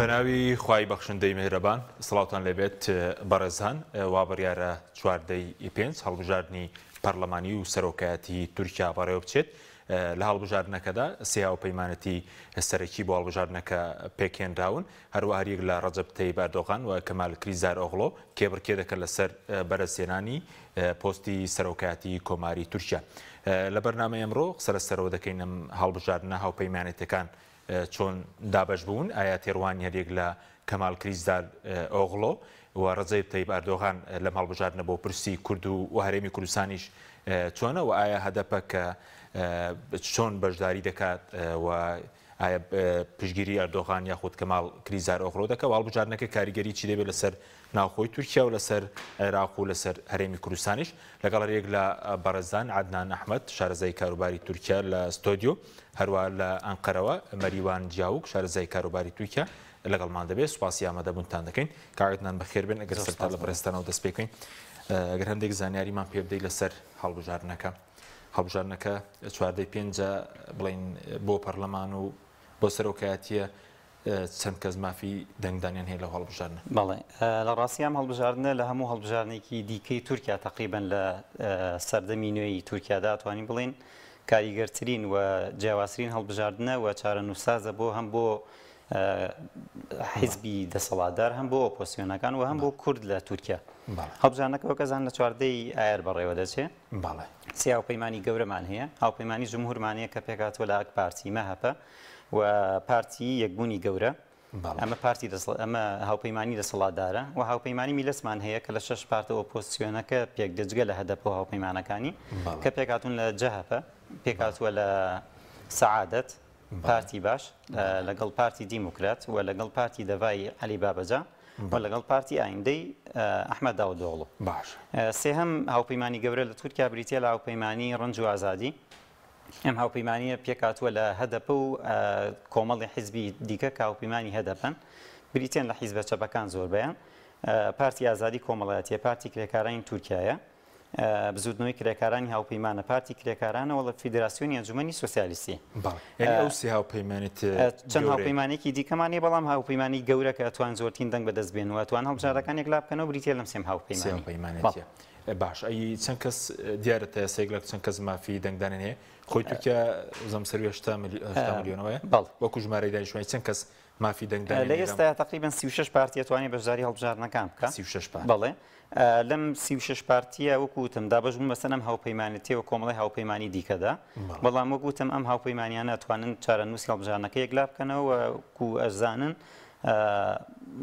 بەناوی خوای بەخشندەی مهرەبان سڵاوتان لەبێت بەڕێزان وا بڕیارە چواردەی پێنج هەڵبژاردننی پەرلەمانی و سەرۆکایەتی تورکیا بەڕێوە بچێت لە هەڵبژاردنەکەدا سیا و پەیمانەتی سەرەکی بۆ هەڵبژاردنەکە پێکێنراون هەروەهاریەک لە ڕەجەب تەیب ئەردۆغان و کەمال کلیزداروغلۆ کێبڕکێ دەکەن لەسەر بەرزهێنانی پۆستی سەرۆکایەتی کۆماری تورکیا لە بەرنامە ئەمڕۆ سەرەوە دەکەین ئەم هەڵبژاردنە هاوپەیمانێتەکان چۆن دابش بوون ئایا تێڕوانی هەرێک لە کەمال کلیزداروغلۆ و ڕەجەب تەیب ئەردۆغان لەم هەڵبژاردنە بۆ پرسی کورد و هەرێمی کوردستانیش چۆنە و ئایا هەدەپە کە چۆن بەشداری دەکات و ئایا پشگیری ئەردۆغان یاخود کەمال کلیزداروغلۆ دەکات و هەڵبژاردنەکە کاریگەری چی دەبێت لەسەر ناوخۆی تورکیا و لەسەر عێراق و لەسەر هەرێمی کوردستانیش لەگەڵ هەرێک لە بەڕێزان عەدنان ئەحمەد شارەزای کاروباری تورکیا لە ستۆدیۆ هەروە لە ئەنقەرەوە مەریوان جیاوک شارەزای کاروباری تورکیا لەگەڵمان دەبێت سوپاسی ئامادەبوونتان دەکەین کاگتان بەخێر بێن ئەگەر سەرتا لە بەڕێستانەوە دەست پێ بکەین ئەگەر هەندێک زانیاریمان پێ بدەیت لەسەر هەڵبژاردنەکە هەڵبژاردنەکە چواردەی پێنجە بڵین بۆ پەرلەمان و بۆ سەرۆکایەتیە چەند کەس مافی دەنگدانیان هەیە لە هەڵبژاردنە بەڵێ لە ڕاستیام هەڵبژاردنە لە هەموو هەڵبژاردنێکی دیکەی تورکیا تقریبا لە سەردەمی نوێی تورکیادا ئەتوانین بڵین کاریگەرترین و جیاوازترین هەڵبژاردنە و چارەنووسازە بۆ هەم بۆ حیزبی دەسەڵاتدار هەم بۆ ئۆپۆزسیۆنەکان و هەم بۆ کورد لە تورکیا هەڵبژاردنەکە وەکەزان لە چواردەی ئایار بەڕێوە دەچێت سێ هاوپەیمانی گەورەمان هەیە هاوپەیمانی جمهورمان هەیە کە پێکاتوە لە پارتی مەهەپە و پارتی یەکبوونی گەورە ئەمە پارتی ئەمە هاوپەیمانی دەسەڵاتدارە و هاوپەیمانی میلەسمان هەیە کە لە 6 پارتە ئۆپۆزسیۆنەکە پێک دەجگە لە هەدەپۆ هاوپەیمانەکانی کە پێکاتون لە جەهەپە پێکاتوە لە سەعادەت پارتی باش لەگەڵ پارتی دیموکرات و لەگەڵ پارتی دەڤای عەلی بابەجا و لەگەڵ پارتی ئایندەی ئەحمەد داودۆغڵۆ باش سێهەم هاوپەیمانی گەورە لە تورکیا بریتیە لە هاوپەیمانی ڕەنج و ئازادی ئەم هاوپەیمانیە پێکاتوە لە هەدەپە و کۆمەڵی حیزبی دیکە کە هاوپەیمانی هەدەپەن بریتێن لە حیزبە چەپەکان زۆربیان پارتی ئازادی کۆمەڵایەتیە پارتی کرێکارانی تورکیایە بزودنەوەی کرێکارانی هاوپەیمانە پارتی کرێکارانەوە لە فیدراسیۆنی ئەنجومەنی سۆسیالیستی ئەو سێ هاوپەیمانێت چەند هاوپەیمانێکی دیکەمان هەیە بەڵام هاوپەیمانی گەورە کە ئەتوان زۆرترین دەنگ بەدەست بێنەوە ئەتوان هەڵبژاردنەکانێک لا بکەنەوە بریتیە لەم سێم هاوپەیمانێتیە باش ئەی چەند کەس دیارەتە یاسەیەک لە چەند کەس مافی دەنگدانن هەیە خۆی تورکیا زەمسەری 80 میلیۆنەوەیە وەکو ژمارەی دانیشتوانی چەند کەس مافی دەنگدان لە ئێستا تقریبا 36 پارتی ئەتوانێت بەشداری هەڵبژاردنەکان بکە 36 بەڵێ لەم 36 پارتیە وەکوتم دابەشبوون بەسەر ئەم هاوپەیمانەتی و کۆمەڵی هاوپەیمانی دیکەدا بەڵام وەکوتم ئەم هاوپەیمانیانە ئەتوانن چارەنووسی هەڵبژاردنەکە یەکلا بکەنەوە و ئەزانن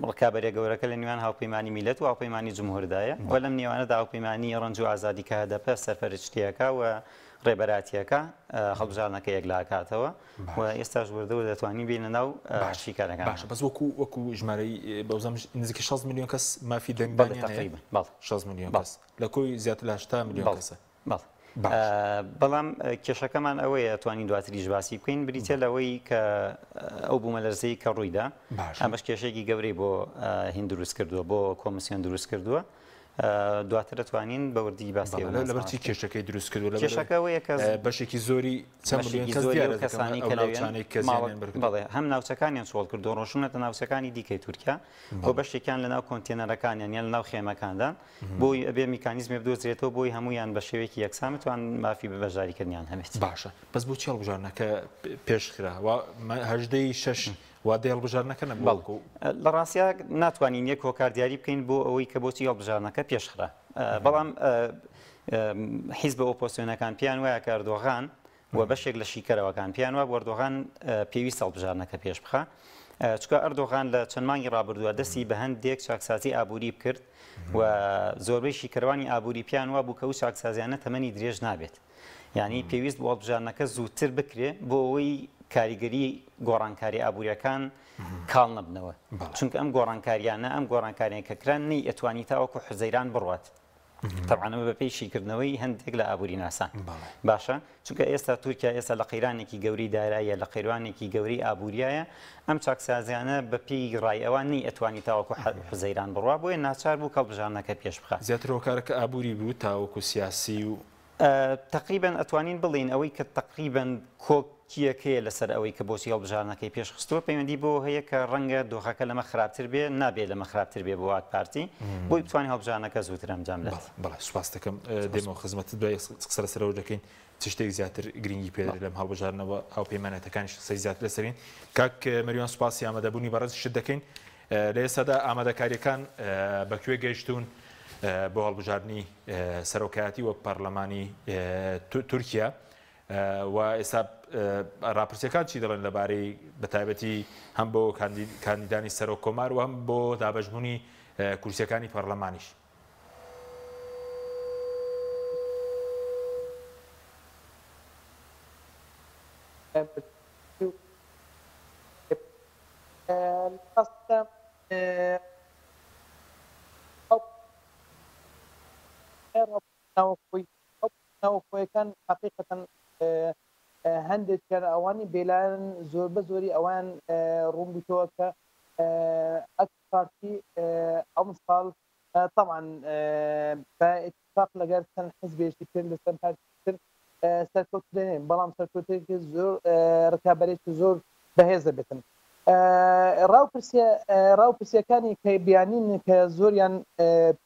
ڕکابەرێ گەورەکە لە نێوان هاوپەیمانی میلەت و هاوپەیمانی جمهوردایە و لەم نێوانەدا هاوپەیمانی ڕەنج و ئازادی کە هەدەپە سەرپەرشتیەکە و ڕێبەراتیەکە هەڵبژاردنەکە یەکلاکاتەوە و ئێستاش وردەوە دەتوانین بینە ناو شیکارەکان باشە بەس وەکو ژمارەی بەوزەم نزیکە 6 میلیۆن کەس مافی دەنگدانیان 6 میلیۆن کەس لە کۆی زیاتر لە 80 میلیۆن کەسە بەڵام کێشەکەمان ئەوەیە توانین دواتریش باسی بکەین بریتە لەوەی کە ئەو بوومەلەرزەی کە ڕوویدا ئەمەش کێشێکی گەورەی بۆ هین دروست کردووە بۆ کۆمسیۆن دروست کردووە دواتر دەتوانین بەوردی باسی لەبەرچی کێشەکەی دروست کردو کێشەکەەوەیە کە بەشێکی زۆری چەند میلیۆن کەس دیارە کەسانی بەڵێ هەم ناوچەکانیان سۆڵ کردو ڕۆژونەتە ناوچەکانی دیکەی تورکیا بۆ بەشێکیان لە ناو کۆنتێنەرەکانیان یان لە ناو خێمەکاندان بۆی ئەبێ میکانیزمی بدۆزرێتەوە بۆی هەمویان بە شێوەیەکی یەکسامتوان مافی بەبەشداریکردنیان هەبێت باشە بەس بۆ چی هەڵبژاردنەکە پێشخرا هەژدەی 6 وادەی هەڵبژاردنەکە نەبوو لە ڕاستیا ناتوانین یەک هۆکاردیاری بکەین بۆ ئەوەی کە بۆچی هەڵبژاردنەکە پێشخرا بەڵام حیزبە ئۆپۆزسیۆنەکان پیان وایە کە ئەردۆغان و بەشێک لە شیکەرەوەکان پیان وایە ئەردۆغان پێویست هەڵبژاردنەکە پێش بخە چکە ئەردۆغان لە چەند مانگی ڕابردووە دەستی بە هەندێک چاکسازی ئابووری بکرد و زۆربەی شیکەرەوانی ئابووری پیان وا بوو کە ئەو چاکسازیانە تەمەنی درێژ نابێت یعنی پێویست بۆ هەڵبژاردنەکە زووتر بکرێ بۆ ئەوەی کاریگەری گۆڕانکاری ئابوووریەکان کاڵ نەبنەوە چونکە ئەم گۆڕانکاریانە ئەم گۆڕانکاریان کە کران نەی ئەتوانی تاوەکو حوزەیران بڕوات تەبعانەوە بە پێی شیکردنەوەی هەندێک لە ئابووری ناسان باشە چونکە ئێستا تورکیا ئێستا لە قەیرانێکی گەوری داراییە لە قەیروانێکی گەوری ئابووریایە ئەم چاکسازیانە بە پێی ڕای ئەوان نەی ئەتوانی تاوەکو حوزەیران بڕوا بۆیە ناچار بوو هەڵبژاردنەکە پێش بخە زیاتر هۆکارەکە ئابووری بوو تاوەکو سیاسی و تقریبا ئەتوانین بڵین ئەوەی کە تقریبا کیەکەیە لەسەر ئەوەی کە بۆچی هەڵبژارنەکەی پێشخستووە پەیوەندی بۆ هەیە کە ڕەنگە دۆخەکە لەمە خراپتر بێ نابێت لەمە خراپتر بێ بۆ وات پارتی بۆی بتوانین هەڵبژارنەکە زووتر ئەنجام بدات. بەڵێ سوپاس دەکەم دێمەوە خزمەتت بە قسە لەسەرەوە دەکەین چ شتێک زیاتر گرنگی پێدەێت لەم هەڵبژارنەوە هاوپەیمانەتەکانی قسەی زیاتر لەسەرین کاک مەریوان سوپاسی ئامادەبوونی بەڕێز شت دەکەین لە ئێستادا ئامادەکاریەکان بەکوێ گەیشتون بۆ هەڵبژاردننی سەرۆکایەتی وە پەرلەمانی تورکیا و ئێستا راپرسیەکان چی دەڵێن لەبارەی بەتایبەتی هەم بۆ کاندیدانی سەرۆک کۆمار و هەم بۆ دابەشبوونی کورسیەکانی پەرلەمانیش. ناوخۆیەکان حقیقەتەن هەندێک کار ئەوانی بێلایەن زۆر بە زۆری ئەوان ڕوون بوویتەوە کە ئەک پارتی ئەم ساڵ طبعا باتفاق لەگەر چەند حزبێکی تر لەسەر پارتیتر سەرکەوتدێنێن بەڵام سەرکەوتێکی زۆر ڕکابەرێکی زۆر بەهێز دەبێتن. ڕاوپرسیەکانی کە بیانین کە زۆریان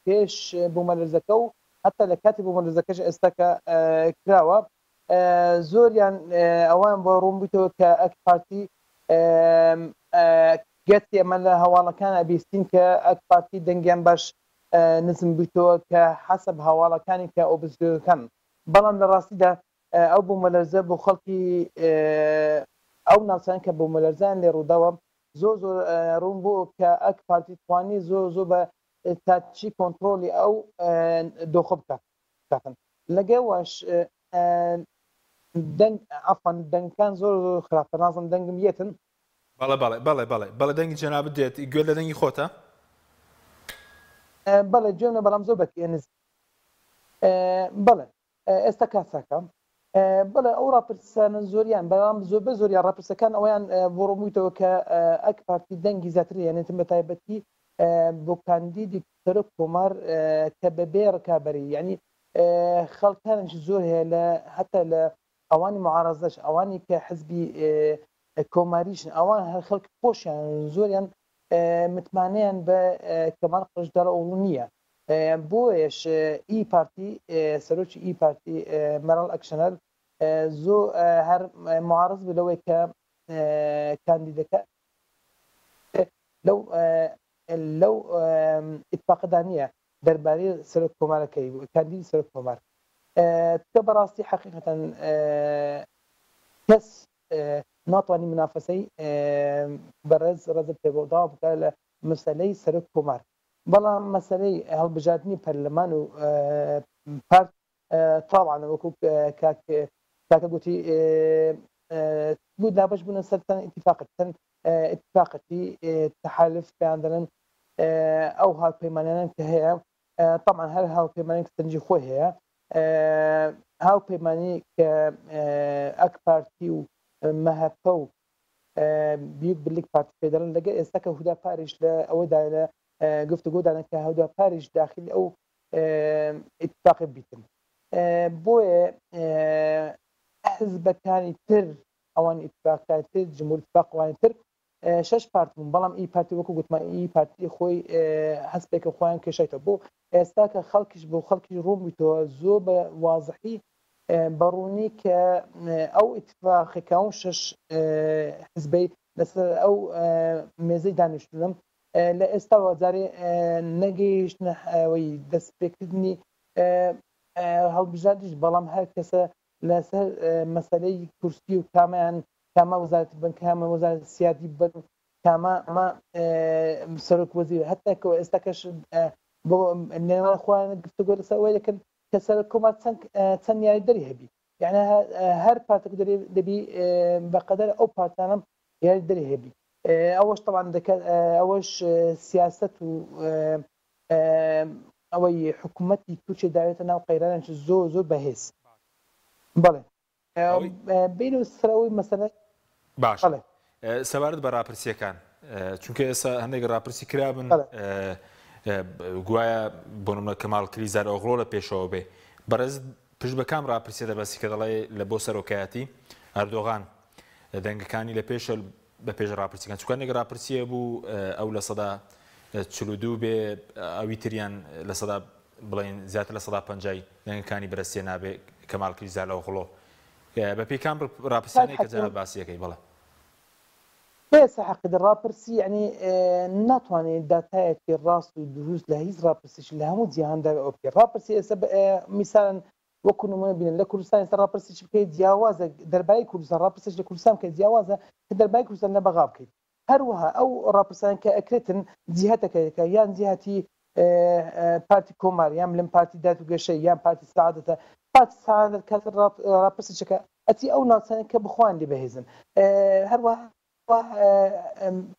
پێش بوومەلەرزەکە و حتا لە کاتی بوومەلەرزەکەش ئێستاکە کراوە زۆریان ئەوان بۆ ڕوون بوویتەوە کە ئەک پارتی گەتی ئەمە لە هەواڵەکان ئەبیستین کە ئەک پارتی دەنگیان باش نزم بوویتەوە کە حەسەب هەواڵەکانی کە ئۆبزیۆنەکان بەڵام لە ڕاستیدا ئەو بوومەلەرزە بۆ خەڵکی ئەو ناوچەیان کە بوومەلەرزیان لێ ڕووداوە زۆر زۆر ڕوون بوو کە ئەک پارتی توانی زۆر زۆر بە تاچی کۆنتترۆلی ئەو دۆخە بکاتن لەگەڵ ئەفان دەنگەکان زۆر خراپە نازم دەنگم یەتن بەڵێ دەنگی جەنابەت دێت گوێ لە دەنگی خۆتە بەڵێ گوێنە بەڵام زۆر بەکیە نزیک بەڵێ ئێستا کاساکە بەڵێ ئەو ڕاپرسانە زۆریان بەڵام زۆر بە زۆریان ڕاپرسەکان ئەویان بۆ ڕۆبوویتەوە کە ئەک پارتی دەنگی زیاتر یانێتن بە تایبەتی بۆ کاندیدی سەرۆک کۆمار کە بەبێ ڕکابەری یعنی خەڵکانش زۆر هەیە لە حتا لە ئەوانی معارەزەش ئەوانی کە حزبی کۆماریشن ئەوان هەر خەڵک خۆشیان زۆریان متمانەیان بە کەمال قژدارەوڵ نییە بۆیش ئی پارتی سەرۆکی ئی پارتی مەرەڵ ئەکشنەر زۆر هەر معارەز بوو لەوەی کە کاندیدەکە لەو ئیتفاقدا نییە دەربارەی سەرۆک کۆمارەکەی کاندیدی سەرۆک کۆمار کە بەڕاستی حقیقەتەن کەس ناتوانانی منافەسەی بەڕێز ڕێزە پێبەوەدا بکە لە مەسەلەی سەرۆک کۆمار بەڵام مەسەلەی هەڵبژاردننی پەرلەمان و پارت طبعا وەکو کاکە گوتی بوو دابش بوونە سەر چەند اتفاقەتی تحالف پێیان دەڵێن ئەو هاوپەیمانیانان کە هەیە طبعا هەر هاوپەیمانی سەرنجی خۆی هەیە هاوپەیمانی کە ئەک پارتی و مەهەپە و بیوک بلیک پارتی پێ دەڵێن لەگەر ئێستا کە هودا پاریش لە ئەوەدا لە گفتوگۆدانە کە هەودا پاریش داخل ئەو اتفاقی بیتن بۆیە حزبەکانی تر ئەوان اتفاقات تر جمهور اتفاقوانی تر 6 پارتی بوون بەڵام ئی پارتی وەکو گوتمان ئی پارتی خۆی هەستێکە خۆیان کێشێتەوە بۆ ئێستا کە خەڵکیش بۆ خەڵکی ڕوون بیتەوە زۆر بە وازحی بەڕوونی کە ئەو اتفاقێکە و 6 حزبەی لەسەر ئەو مێزەی دانیشتوونم لە ئێستا وەزارێ نەگەیشتنەوەی دەستپێکردنی هەڵبژاردنیش بەڵام هەر کەسە لەسەر مەسەلەی کورسی و کامە وەزارەتی بن کامە وەزارەتی سیادی بن کامە ئەمە سەرۆک وەزیر هەتا کە ئێستا کەش بۆ نێوان خۆیان گفتوگۆ لەسەر ئەوەی دەکەن کە سەرۆک کۆمار چەند یاریدەری هەبی یعنی هەر پارتێک دەبی بەقەدەر ئەو پارتانەم یاریدەری هەبی ئەوەش طبعا دەکات ئەوەش سیاست و ئەوەی حکوومەتی تورکیا داوێتە ناو قەیرانێک زۆر زۆر بەهێز بەڵێ بین و سەرەوەی مەسەلە باش سەبارەت بە ڕاپرسیەکان چونکە ئێستا هەندێک ڕاپرسی کرابن گوایە بۆ نمونە کەماڵ کلیزار ئۆغڵۆ لە پێشەوە بێ بەڕێز پشت بە کام ڕاپرسیە دەبەسی کە دەڵێ لە بۆ سەرۆکایەتی ئەردۆغان دەنگەکانی لە پێش بە پێش ڕاپرسیەکان چکان نێک ڕاپرسیە بوو ئەو لە سەدا 42 بێ ئەوی تریان لە سەدا بڵێن زیاتر لە 150 دەنگەکانی بەرزتێ نابێ کەماڵ کلیزا لەو خڵۆ بە پێکان ڕاپرسیانەی کە جەناب باسیەکەی بڵێ بس حقيقة الرابرسي يعني ناتواني داتاية الراس ودروس لهيز رابرسي اللي هم جهان دا اوكي الرابرسي مثلا وكنا ما بين لكردستان الرابرسي شبكه جوازه درباي كردستان الرابرسي لكردستان كجوازه درباي كردستان نبغاب كي هروها او رابرسان كاكرتن جهتك يان جهتي بارتي كومار يان من بارتي داتو قشي يان بارتي سعادته بارتي سعادة كانت الرابرسي شكا اتي او ناسان كبخوان اللي بهزن هروها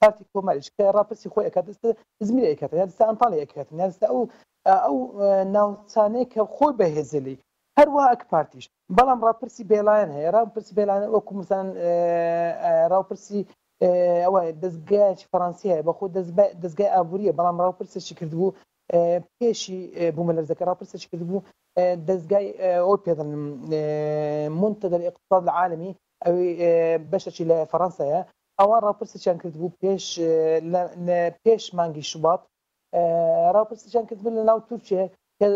بارتي كوماريش كرابرسي خويا كاتست زميلي اكات هذا سان طالي اكات هذا او ناوتاني كخوي بهزلي هروا اك بارتيش بلام رابرسي بيلاين هي رابرسي بيلاين وكم مثلا رابرسي او دزغاش فرنسيه باخو دزغا ابوريه بلام رابرسي شكردبو بيشي بوملر ذكر رابرسي شكردبو دزغاي او بيدن منتدى الاقتصاد العالمي او بشتي لفرنسا اوان راپرسیان کردبوو پێش مانگی شوبات راپرسیان کردبوو لە ناو تورکیە کە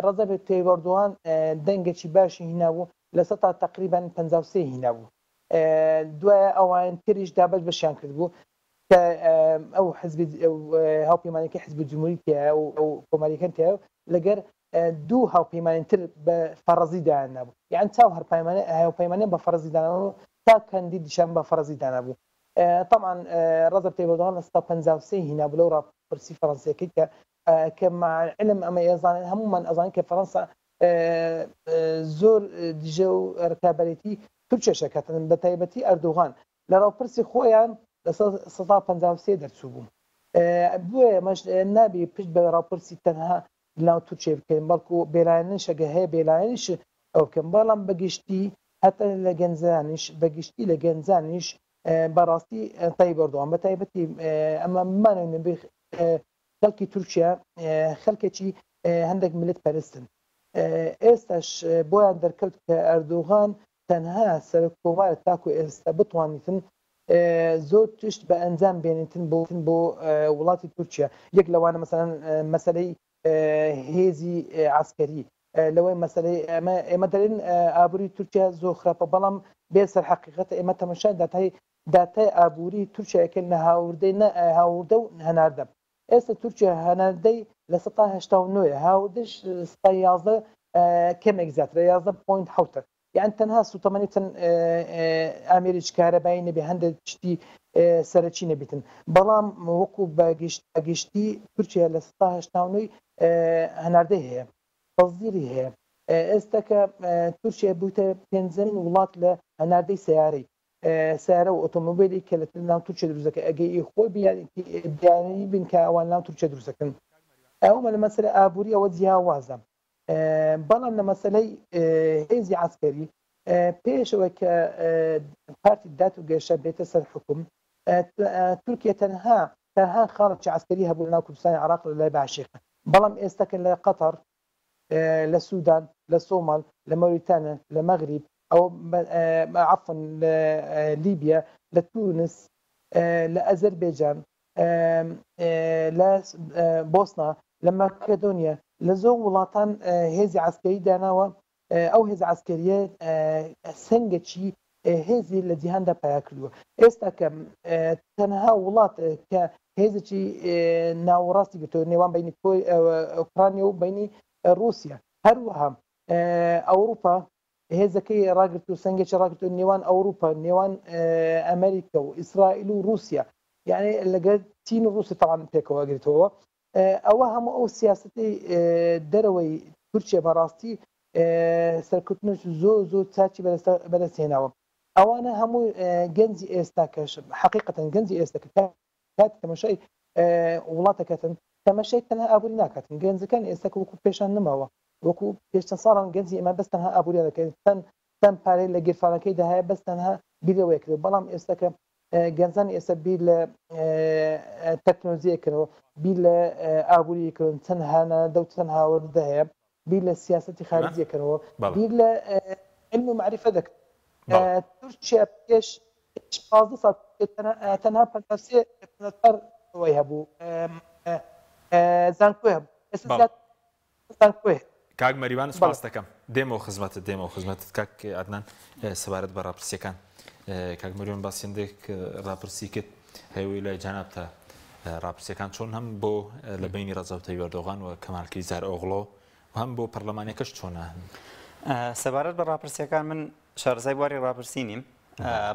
ڕەزەب تەیوەردوان دەنگێکی باشی هینابوو لە سەتا تقریبا 53 هینابوو دوایە ئەوان تریش دابەش بەشیان کردبوو کە ئەو حزبی هاوپەیمانیەکەی حزب جمهوریەتە ئەو کۆماریەکان تێ لەگەر دوو هاوپەیمانیتر بە فەرەزی دانابوو یان چاو هاوپەیمانیان بە فەرەزی دانابوو تا کەندیدیشان بە فەرەزی دانابوو طبعا رزق تيبردوان لستا 53 هنا بلو رابرسي فرنسا كيكا كمع العلم اما يزان هم من اظن كفرنسا زور ديجو ركاباليتي تركيا شركات بتايبتي اردوغان لرابرسي خويان لستا 53 درسوبو بو مش نبي بيش برابرسي تنها لو تركيا كان بالكو بيلاينش هي بيلاينش او كان بالام بقشتي حتى لجنزانش بقشتي لجنزانش براستي طيب أردوغان بتايبتي أما ما نبي خلقي تركيا خلقي هندك ملت فلسطين استش بويان دركلت كأردوغان تنها سركومار تاكو استبطوانيتن زود تشت بأنزام بينتن بو ولاتي تركيا يك لو أنا مثلا مسألة هيزي عسكري لو مسألة مثلا أبوري تركيا زو خرافة بلام بيسر حقيقة إما تمشى داتای ئابووری تورکیاکە لە هاوردە و هەناردە ئێستا تورکیا هەناردەی لە 1970 هاوردش 11 کەمێک زیاترە 11.7 یان تەنها سوتەمەنیتن ئامێریش کارەبایی نەبێ هەندێک شتی سەرەکی نەبێتن بەڵام وەکو بەگشتی تورکیا لە 1970 هەناردەی هەیە تەزدیری هەیە ئێستا کە تورکیا بوویتە پێنجەمین وڵات لە هەناردەی سیارەی سيارة وأوتوموبيلي كانت لنا تركيا دروسك أجي إخوة بيعني بين كأوان لنا تركيا دروسك أهم المسألة أبوري أو زيها وازم بلان المسألة هزي عسكري بيش وك بارتي داتو جيشة بيتسر الحكم تركيا تنها خارج عسكريها بولنا كردستان العراق لا بعشيقة بلان استكن لقطر للسودان للصومال لموريتانيا للمغرب أو عفوا لليبيا لتونس لأذربيجان لبوسنا لمقدونيا لزو ولاطان هزي عسكري داناوا أو هزي عسكرية سنجتشي هزي الذي هندا باكلو استكم تنها ولات كهزي ناوراسي بتو نيوان بين أوكرانيا وبين روسيا هروها أوروبا هزكي راقرتو سنجتش راقرتو نيوان أوروبا نيوان أمريكا وإسرائيل وروسيا يعني اللي تين روسيا طبعا بيكو راقرتو أوهم أو سياستي دروي تركيا براستي سركتنش زو تاتي بلس هنا أوانا همو جنزي استاكش حقيقة جنزي استاك كات كما شيء ولاتا كاتن كما شيء تنها أبورينا كاتن جنزي كان استاك وكو بيشان نماوا وكو بيشتن صارن جنزي ما بس تنها أبورينا كاتن تن باري لجير فانكي ده بس تنها بيلو يكلو بلام استاك جنزان يسبيل تكنولوجيا كانوا بيل أبوري كانوا تنها دو تنها وردها بيل السياسة خارجية كانوا بيل علم ومعرفة ذاك تركيا 15 سال تەنها 53 نەفەر ئەوەی هەبوو زانکۆی هەبوو ئێستا زیاتر زانکۆی کاک مەریوان سپاس دەکەم دێمەوە خزمەتت کاک عەدنان سەبارەت بە ڕاپرسیەکان کاک مەریوان باسیێندێک ڕاپرسی کرد هەیوی لای جاناب تا ڕاپرسیەکان چۆن هەم بۆ لە بینی ڕەجەب ئەردۆغان و کەمال کلیزار ئۆغڵۆ و هەم بۆ پەرلەمانیەکەش چۆنە سەبارەت بە ڕاپرسیەکان من شارەزای بواری ڕاپرسی نیم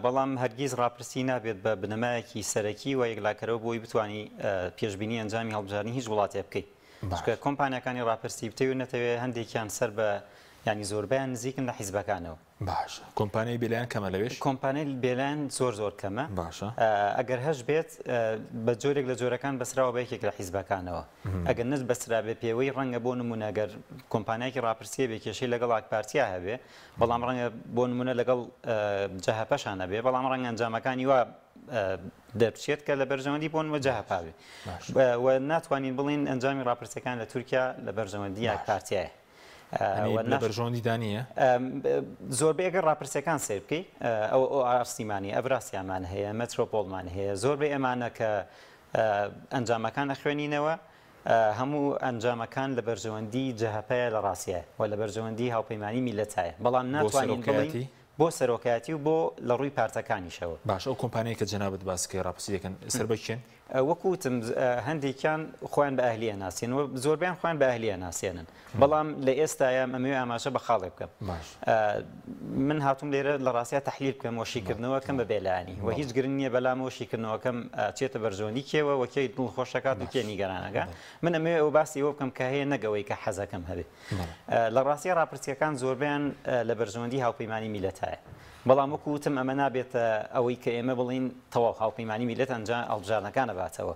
بەڵام هەرگیز ڕاپرسی نابێت بە بنەمایەکی سەرەکی و یەکلاکەرەوە بۆی بتوانی پێشبینی ئەنجامی هەڵبژاردنی هیچ وڵاتێ بکەیت چکە کۆمپانیەکانی ڕاپرسی بتەوێت نەتەوێت هەندێکیان سەر بە ینی زۆربیان نزیکن لە حیزبەکانەوە باش کۆمپانیای بێلایەن کەمە لەوێش کۆمپانیای بێلایەن زۆر کەمە باشە ئەگەر هەش بێت بە جۆرێک لە جۆرەکان بەسراوە بەیەکێک لە حیزبەکانەوە ئەگەر نست بەسرا بێ پێوەی ڕەنگە بۆ نمونە ئەگەر کۆمپانیایکی ڕاپرسیە بێ کێشەی لەگەڵ ئاکپارتیا هەبێ بەڵام ڕەنگە بۆ نمونە لەگەڵ جەهەپەشانە بێ بەڵام ڕەنگە ئەنجامەکانی وا دەبچێت کە لە بەرژەوەندی بۆن وەجەهەپاوێ و ناتوانین بڵین ئەنجامی ڕاپرسیەکان لە تورکیا لە بەرژەوەندی ئاکپارتیایە لە بەرژەوەندی دانیە زۆربەی ئەگەر ڕاپرسیەکان سیر بکەیت ئەو ئارسیمانی ئەڤراسیامان هەیە مەترۆپۆڵمان هەیە زۆربەی ئەمانە کە ئەنجامەکان ئەخوێنینەوە هەموو ئەنجامەکان لە بەرژەوەندی جەهەپەیە لە ڕاستیە و لە بەرژەوەندی هاوپەیمانی میلەتایە بەڵام ناتوانین بڵین بۆ سەرۆکایەتی و بۆ لە ڕووی پارتەکانیشەوە باش ئەو کۆمپانیای کە جەنابەت باسکەی ڕاپرسی دەکەن سەر بەکێن وەکوتم هەندێکیان خۆیان بە ئەهلیە ناسێن و زۆربیان خۆیان بە ئەهلیە ناسێنن بەڵام لە ئێستاە ئەمەوێ ئاماژە بە خاڵێ بکەم من هاتووم لێرە لە ڕاستیا تەحلیل بکەم وەشیکردنەوەکەم بە بێلایانی و هیچ گرنگ نییە بەلام وەشیکردنەوەکەم چێتە بەرژەوەندی کێوە وەکەی دڵخۆشەکات و کێ نیگەرانەکە من ئەمێ ئەو باسی ئەوە بکەم کە هەیە نەگەوەی کە حەزەکەم هەبێ لە ڕاستیە ڕاپرسیەکان زۆربیان لە بەرژەوەندی هاوپەیمانی میلەتایە بەڵام وەکوتم ئەمە نابێتە ئەوەی کە ئێمە بڵین تەواو هاوپەیمانی میلەت هەڵبژاردنەکانە باتەوە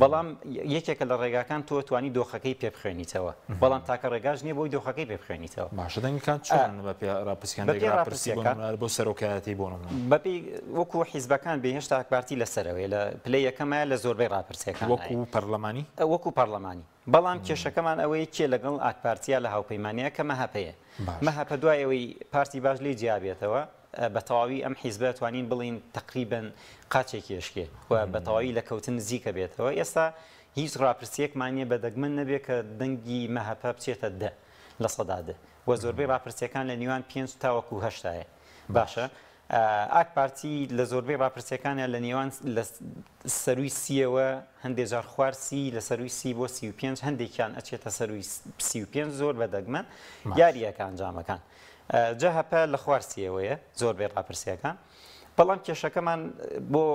بەڵام یەکێکە لە ڕێگاکان تۆ توانی دۆخەکەی پێ بخوێنیتەوە بەڵام تاکە ڕێگاش نییە بۆی دۆخەکەی پێ بخوێنیتەوە باشە دەنگکان چۆن بە ڕاپرسیەکان بۆ سەرۆکایەتی بۆ بەپی وەکو حیزبەکان بێهێشتا ئاکپارتی لەسەرەوەی لە پلەی یەکەمە لە زۆربەی ڕاپرسیەکان وەکو پەرلەمانی وەکو پەرلەمانی بەڵام کێشەکەمان ئەوەیە کێ لەگەڵ ئاکپارتیا لە هاوپەیمانیە کە مەهەپەیە مەهەپە دوای ئەوەی پارتی باش لێ جیابێتەوە بە تەواوی ئەم حیزبە توانین بڵین تقریبن قاچێکی ێشکێ و بە تەواوی لە کەوتن نزیکە بێتەوە ئێستا هیچ ڕاپرسیەکمانە بەدەگمن نەبێت کە دەنگی مەهەپە بچێتە دە لە سەدادە و زۆربەی ڕاپرسیەکان لە نیوان 5 تاوەکو هەشتایە باشە ئاکپارتی لە زۆربەی ڕاپرسیەکانە لە نێوان لە سەروی سیەوە هەندێک جار خوارسی لە سەروی سی بۆ 35 هەندێکیان ئەچێتە سەروی 35 زۆر بەدەگمەن یاریەکە ئەنجامەکان جەهەپە لە خوارسیەوەیە زۆربەی ڕاپرسیەکان بەڵام کێشەکەمان بۆ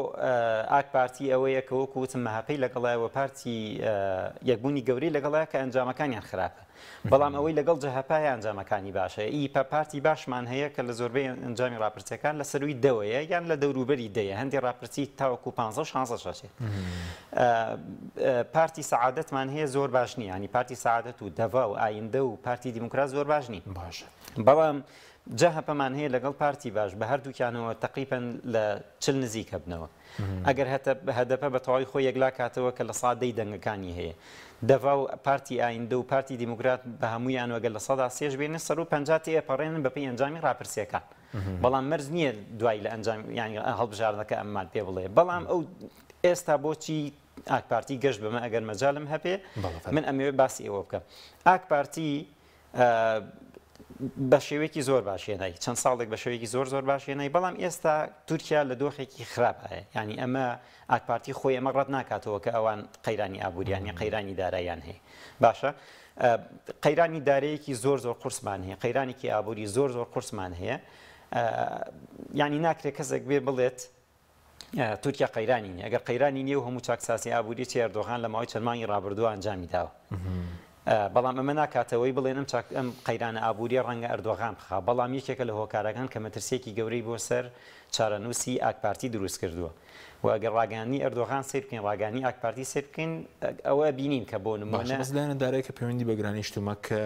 ئاکپارتی ئەوەیە کە وەکو وتم مەهەپەی لەگەڵایەوە پارتی یەکبوونی گەورەی لەگەڵایە کە ئەنجامەکانیان خراپە بەڵام ئەوەی لەگەڵ جەهەپای ئەنجامەکانی باشە ئیپە پارتی باشمان هەیە کە لە زۆربەی ئەنجامی ڕاپرسیەکان لە سەروی دەوەیە یان لە دەوروبەری دەیە هەندی ڕاپرسی تاوەکو 15 پارتی سەعادەتمان هەیە زۆر باش نییە ینی پارتی سەعادەت و دەڤا و ئایندە و پارتی دیموکرات زۆر باش نی باشە بەڵام جەهەپەمان هەیە لەگەڵ پارتی باش بە هەردووکیانەوە تقریبەن لە 40 نزیکە بنەوە ئەگەر هەدەپە بە تەواوی خۆی یەکلا کاتەوە کە لە سادەی دەنگەکانی هەیە دەڤا و پارتی ئایندە و پارتی دیموکرات بە هەمویان وەگەر لە سەدا سێژ بێنە سەر و 50 ئەپەڕێنن بەپێی ئەنجامی ڕاپرسیەکان بەڵام مەرج نییە دوای لە ئەنجام ینی هەڵبژاردنەکە ئەممان پێ بڵێ بەڵام ئەو ئێستا بۆچی ئاکپارتی گەشت بەمە ئەگەر مەجالم هەبێ من ئەمەوێ باسی ئەوە بکەم ئاکپارتی بە شێوەیەکی زۆر باشێنای چەند ساڵێک بە شێوەیەکی زۆر باشێنای بەڵام ئێستا تورکیا لە دۆخێکی خراپە ینی ئەمە ئاکپارتی خۆی ئەمە ڕەت ناکاتەوە کە ئەوان قەیرانی ئابوووریانی قەیرانی داراییان هەیە باشە قەیرانی دارەیەکی زۆر قورسمان هەیە قەیرانێکی ئابووری زۆر قورسمان هەیە ینی ناکرێت کەسێک بێ بڵێت تورکیا قەیرانی نیە ئەگەر قەیرانی نیە و هەموو چاکساسی ئابووری ئەردۆغان لە ماوەی چەند مانگی ڕابردووە ئەنجامی داوە بەڵام ئەمە ناکاتەوەی بڵێن ئەم قەیرانە ئابووری ڕەنگە ئەردۆغان بخا بەڵام یەکێکە لە هۆکارەکان کە مەترسێکی گەورەی بۆ سەر چارەنووسی ئاکپارتی دروست کردووە و ئەگەر ڕاگەانی ئەردۆغان سیر بکەین ڕاگەانی ئاکپارتی سیر بکەین ئەوە بینین کە بۆ نمونە مەسەلەن دارایی کە پەیوەندی بە گرانیشتومە کە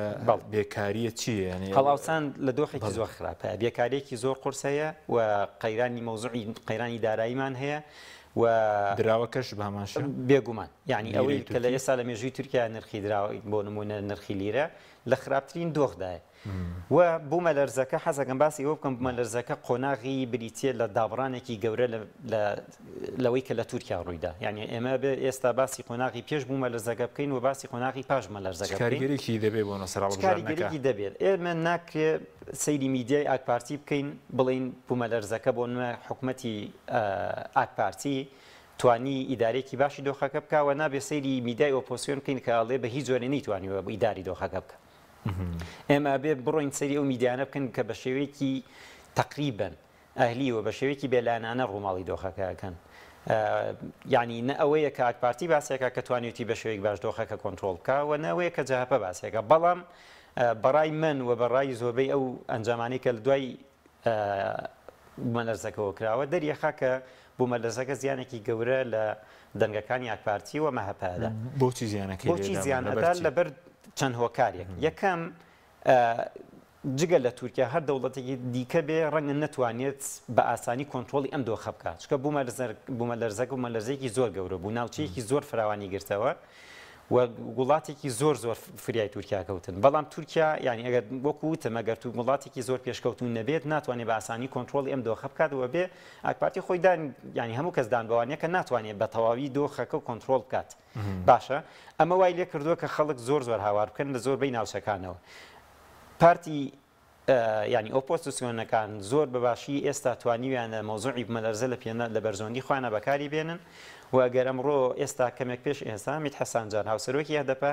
بێکاریە چییە ینی هەڵاوسان لە دۆخێکی زۆر خراپە بێکاریەکی زۆر قورس هەیە و قەیرانی مەوزوعی قەیرانی داراییمان هەیە و دراوەکەش باماشە بێگومان یعنی ئەوەی کە لە ئێستا لە مێژووی تورکیا نرخی دراوە بۆ نمونە نرخی لیرە لە خراپترین دۆخدایە و بوومە لەرزەکە حەزەکەم باسی ئەوە بکەم بوومە لەرزەکە قۆناغی بریتە لە دابڕانێکی گەورە لەوەی کە لە تورکیا ڕوویدا یعنی ئێمە ئێستا باسی قۆناغی پێش بوومە لەرزەکە بکەین و باسی قۆناغی پاشمە لەرزەکە کاریگەرێکی دەبێت بۆ کاریگەرێکی دەبێت ئێمە ناکرێت سەیری میدیای ئاکپارتی بکەین بڵین بوومە لەرزەکە بۆ نوێ حکوومەتی ئاکپارتی توانی ئیدارێکی باشی دۆخەکە بکەوە نابێ سەیری میدیای ئۆپۆسیۆن بکەین کە ئاڵێ بە هیچ جۆرە نەیتوانیوە بۆ ئیداری دۆخەکە بکە ئێمە بێ بڕۆین سەری ئەو میدیانە بکەن کە بە شێوەیەکی تقریبن ئەهلیەوە بە شێوەیەکی بێلایەنانە ڕووماڵی دۆخەکەکەن یعنی نە ئەوەیە کە ئاکپارتی باسێکە کە توانێتی بە شێوەیەک باش دۆخەکە کۆنتترۆل بکەوە نەوەیە کە جاهپە باسێکە بەڵام بەڕای من و بەڕای زۆربەی ئەو ئەنجامانی کە لە دوای بوومەلەرزەکەەوە کراوە دەریەخا کە بوومەلەرزەکە زیانێکی گەورە لە دەنگەکانی ئاکپارتی و مەهەپەدا بۆچی زیانەکەی بۆچی زیانەدا لەبەر چەند هۆکارێک یەکەم جگە لە تورکیا هەر دەوڵەتێکی دیکە بێ ڕەنگە نەتوانێت بە ئاسانی کۆنتترۆلی ئەم دۆخە بکات چکە بوومەلەرزەکە و مەلەرزەیەکی زۆر گەورە بوو ناوچەیەکی زۆر فراوانی گرتەوە و وڵاتێکی زۆر فریای تورکیا کەوتن بەڵام تورکیا یعنی ئەگەر وەکوتە مەگەر تو وڵاتێکی زۆر پێشکەوتون نەبێت ناتوانێت بە ئاسانی کۆنتترۆلی ئەم دۆخە بکاتەوە بێ ئاکپارتی خۆیدان ینی هەموو کەس دانبوانیە کە ناتوانێت بە تەواوی دۆخەکە کۆنتترۆل بکات باشە ئەمە وای لێ کردووە کە خەڵک زۆر هاوار بکەن لە زۆربەی ناوچەکانەوە پارتی ینی ئۆپۆزیسیۆنەکان زۆر بەباشی ئێستا توانیویانە مۆزوعی بوومەلەرزە لە پێێنە لە بەرزۆندی خوانە بەکاری بێنن و ئەگەر ئەمڕۆ ئێستا کەمێک پێش ئێستا میت حەسانجان هاوسەرۆکی هەدەپە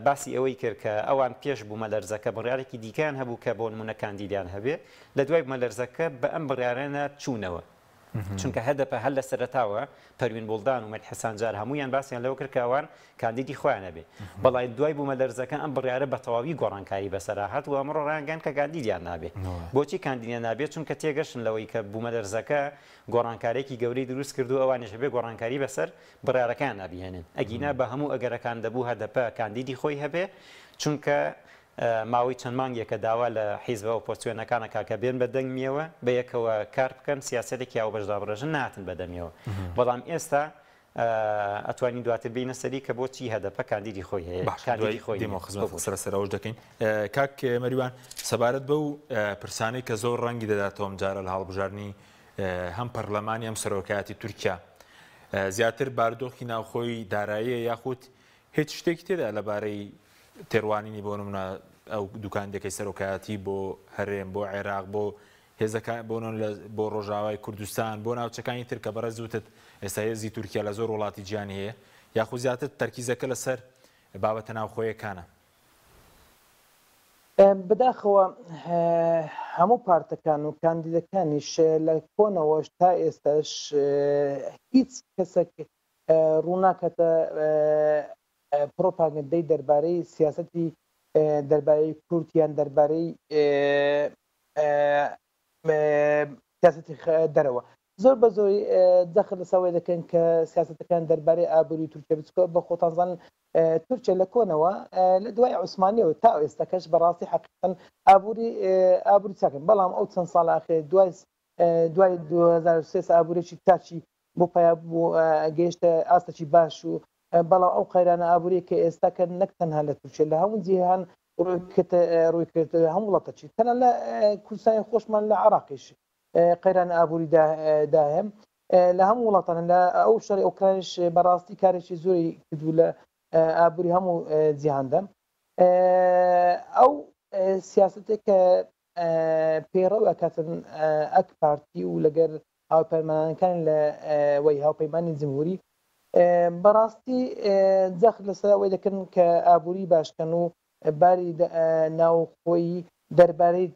باسی ئەوەی کرد کە ئەوان پێش بوومەلەرزەکە بڕیارێکی دیکەیان هەبوو کە بۆ نمونە کاندیدیان هەبێ لە دوای بوومەلەرزەکە بە ئەم بڕیارانە چوونەوە چونکە هەدەپە هەر لە سەرەتاوە پەروین بولدان و مەت حەسانجار هەمویان باسییان لەوە کرد کەوان کاندیدی خۆیانە بێ بەڵای دوای بوومەلەرزەکە ئەم بڕیارە بە تەواوی گۆڕانکاری بەسەراهات و ئەمڕۆ ڕانگەن کە کاندیدیان نابێت بۆچی کاندیدیان نابێت چونکە تێگەشتن لەوەی کە بوومەلەرزەکە گۆڕانکارێکی گەورەی دروست کردو ئەوانش بێ گۆڕانکاری بەسەر بڕیارەکان نابێنن ئەگینا بە هەموو ئەگەرەکان دەبوو هەدەپە کاندیدی خۆی هەبێ چونکە ماوەی چەند مانگێکە داوا لە حیزبە ئۆپۆزیسیۆنەکانە کاکە بێن بەدەنگمیەوە بە یەکەوە کار بکەن سیاسەتێکی یاو بەشدابڕێژن نهاتن بەدەمیەوە بەڵام ئێستا ئەتوانین دواتر بینە سەری کە بۆچی هەدەپە کاندیدی خۆی هەیە کاندیدی خۆی سەرەوەش دەکەین کاک مەریوان سەبارەت بە و پرسانەی کە زۆر ڕەنگی دەداتەوە جارە لە هەڵبژاردننی هەم پەرلەمانی ئەم سەرۆکایەتی تورکیا زیاتر بارودۆخی ناوخۆی داراییە یاخود هیچ شتێکی تێدا لەبارەی تێڕوانینی بۆ نمونە ئەو دوکاندەکەی سەرۆکایەتی بۆ هەرێم بۆ عێراق بۆ هێزەکان بۆ ڕۆژاوای کوردستان بۆ ناوچەکانی تر کە بەڕێز وتت ئێستا هێزی تورکیا لە زۆر وڵاتی گیانی هەیە یاخود زیاتر تەرکیزەکە لەسەر بابەتە ناوخۆیەکانە بەداخەوە هەموو پارتەکان و کاندیدەکانیش لە کۆنەوەش تا ئێستاش هیچ کەسێک ڕووناکەتە پرۆپاگەندەی دەربارەی سیاسەتی دەربارەی کورتیان دەربارەی سیاسەتی دەرەوە زۆر بە زۆری دەخل لەسەوەی دەکەن کە سیاسەتەکان دەربارەی ئابووری تورکیا بچکە بە خۆتانزان تورکیا لە کۆنەوە لە دوای عوسمانیەوە تا ئێستاکەش بەڕاستی حقیقەن ئابووری چاکەن بەڵام ئەو چەند ساڵ ئاخر دوای 2023 ئابوورێکی تاچی بۆ پیا بوو گەیشتە ئاستەی باش و بەڵام ئەو قەیرانە ئابووری کە ئێستاکە نەک تەنها لە تورکیا لە هەموو جیهان ڕووی کرد هەموو وڵاتەچی تەنها لە کوردستانی خۆشمان لە عێراقیش قەیرانە ئابووری داهێم لە هەموو وڵاتانە لە ئەو شەڕی ئۆکراینش بەڕاستی کارێکی زۆری کردو لە ئابووری هەموو جیهاندا ئەو سیاستێک کە پێڕەوە کاتن ئەک پارتی و لەگەر هاوپەیمانەکان لە وەی هاوپەیمانی جمهوری بەڕاستی جەخت لەسەرەوەی دەکەن کە ئابووری باشکەن و باری ناوخۆیی دەربارەی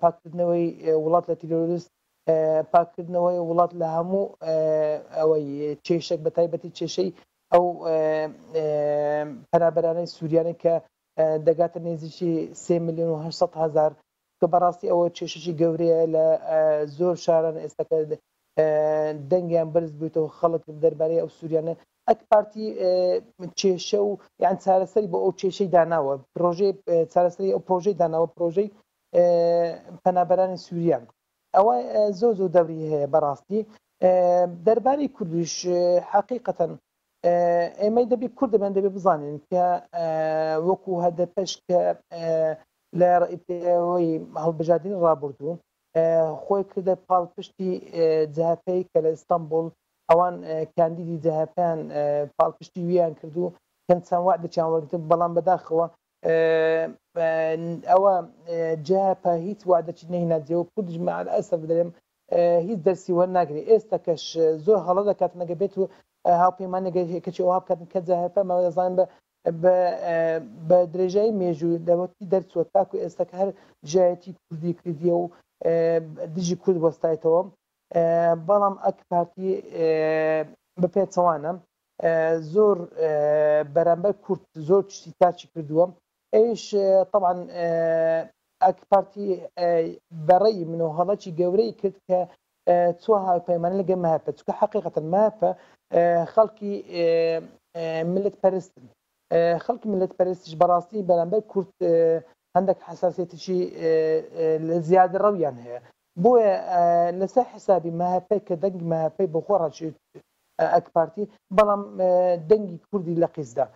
پاکردنەوەی وڵات لە تیرۆریست پاکردنەوەی وڵات لە هەموو ئەوەی کێشێک بە تایبەتی کێشەی ئەو پەنابەرانەی سووریانی کە دەگاتە نێزیکی 3,800,000 کە بەڕاستی ئەوە کێشەی گەورەیە لە زۆر شاران ئێستاکە دەنگیان بەرز بێتەوە خەڵک دەربارەی ئەو سووریانە ئەک پارتی کێشە و یان چارەسەری بۆ ئەو کێشەی داناوە پرۆژەی چارەسەری ئەو پرۆژەی داناوە پرۆژەی پەنابەرانی سووریان ئەوە زۆر دەوری هەیە بەڕاستی دەربارەی کوردیش حقیقەتەن ئێمەی دەبێت کورد دەبێت بزانین کە وەکو هەدەپەش کە لە هەڵبژاردننی ڕابردوو خۆی کردە پاڵپشتی جەهەپەی کە لە ئیستانبول ئەوان کاندیدی جەهەپیان پاڵپشتی ویان کردو چەند وعد دەچیان وەرگرتن بەڵام بەداخەوە ئەوە جەهەپە هیچ وعدەچی نەهێناجێەوە کوردیش مع الأسف دەڵێم هیچ دەرسی وەرناگرێت ئێستا کەش زۆر هەڵە دەکات نەگەبێت و هاوپەیمانێکی ئەوها بکاتن کە جەهەپە مەوەزان بە درێژایی مێژوو دەوەتی دەرچوە تاکو ئێستا کە هەر ژایەتی کوردی کردیە و دژی کورد وەستایەتەوە بەڵام ئەک پارتی بەپێچەوانە زۆر بەرامبەر کورد زۆر تشتی تاچی کردووە ئەویش طبعا ئەک پارتی بەڕێی من و هەڵەکی گەورەی کرد کە چوە هاوپەیمانە لەگە ماپە چکە حقیقەتەن ماپە خەڵکی ملت پەرستن خەڵکی ملت پەرستیش بەڕاستی بەرامبەر کورد هەندێک حساسیەتیی زیادە ڕەویان هەیە بۆیە لەسەر حسابی ماهپەی کە دەنگی ماهپەی بەخۆ ڕاچێت ئەک پارتی بەڵام دەنگی کوردی لە قیزدا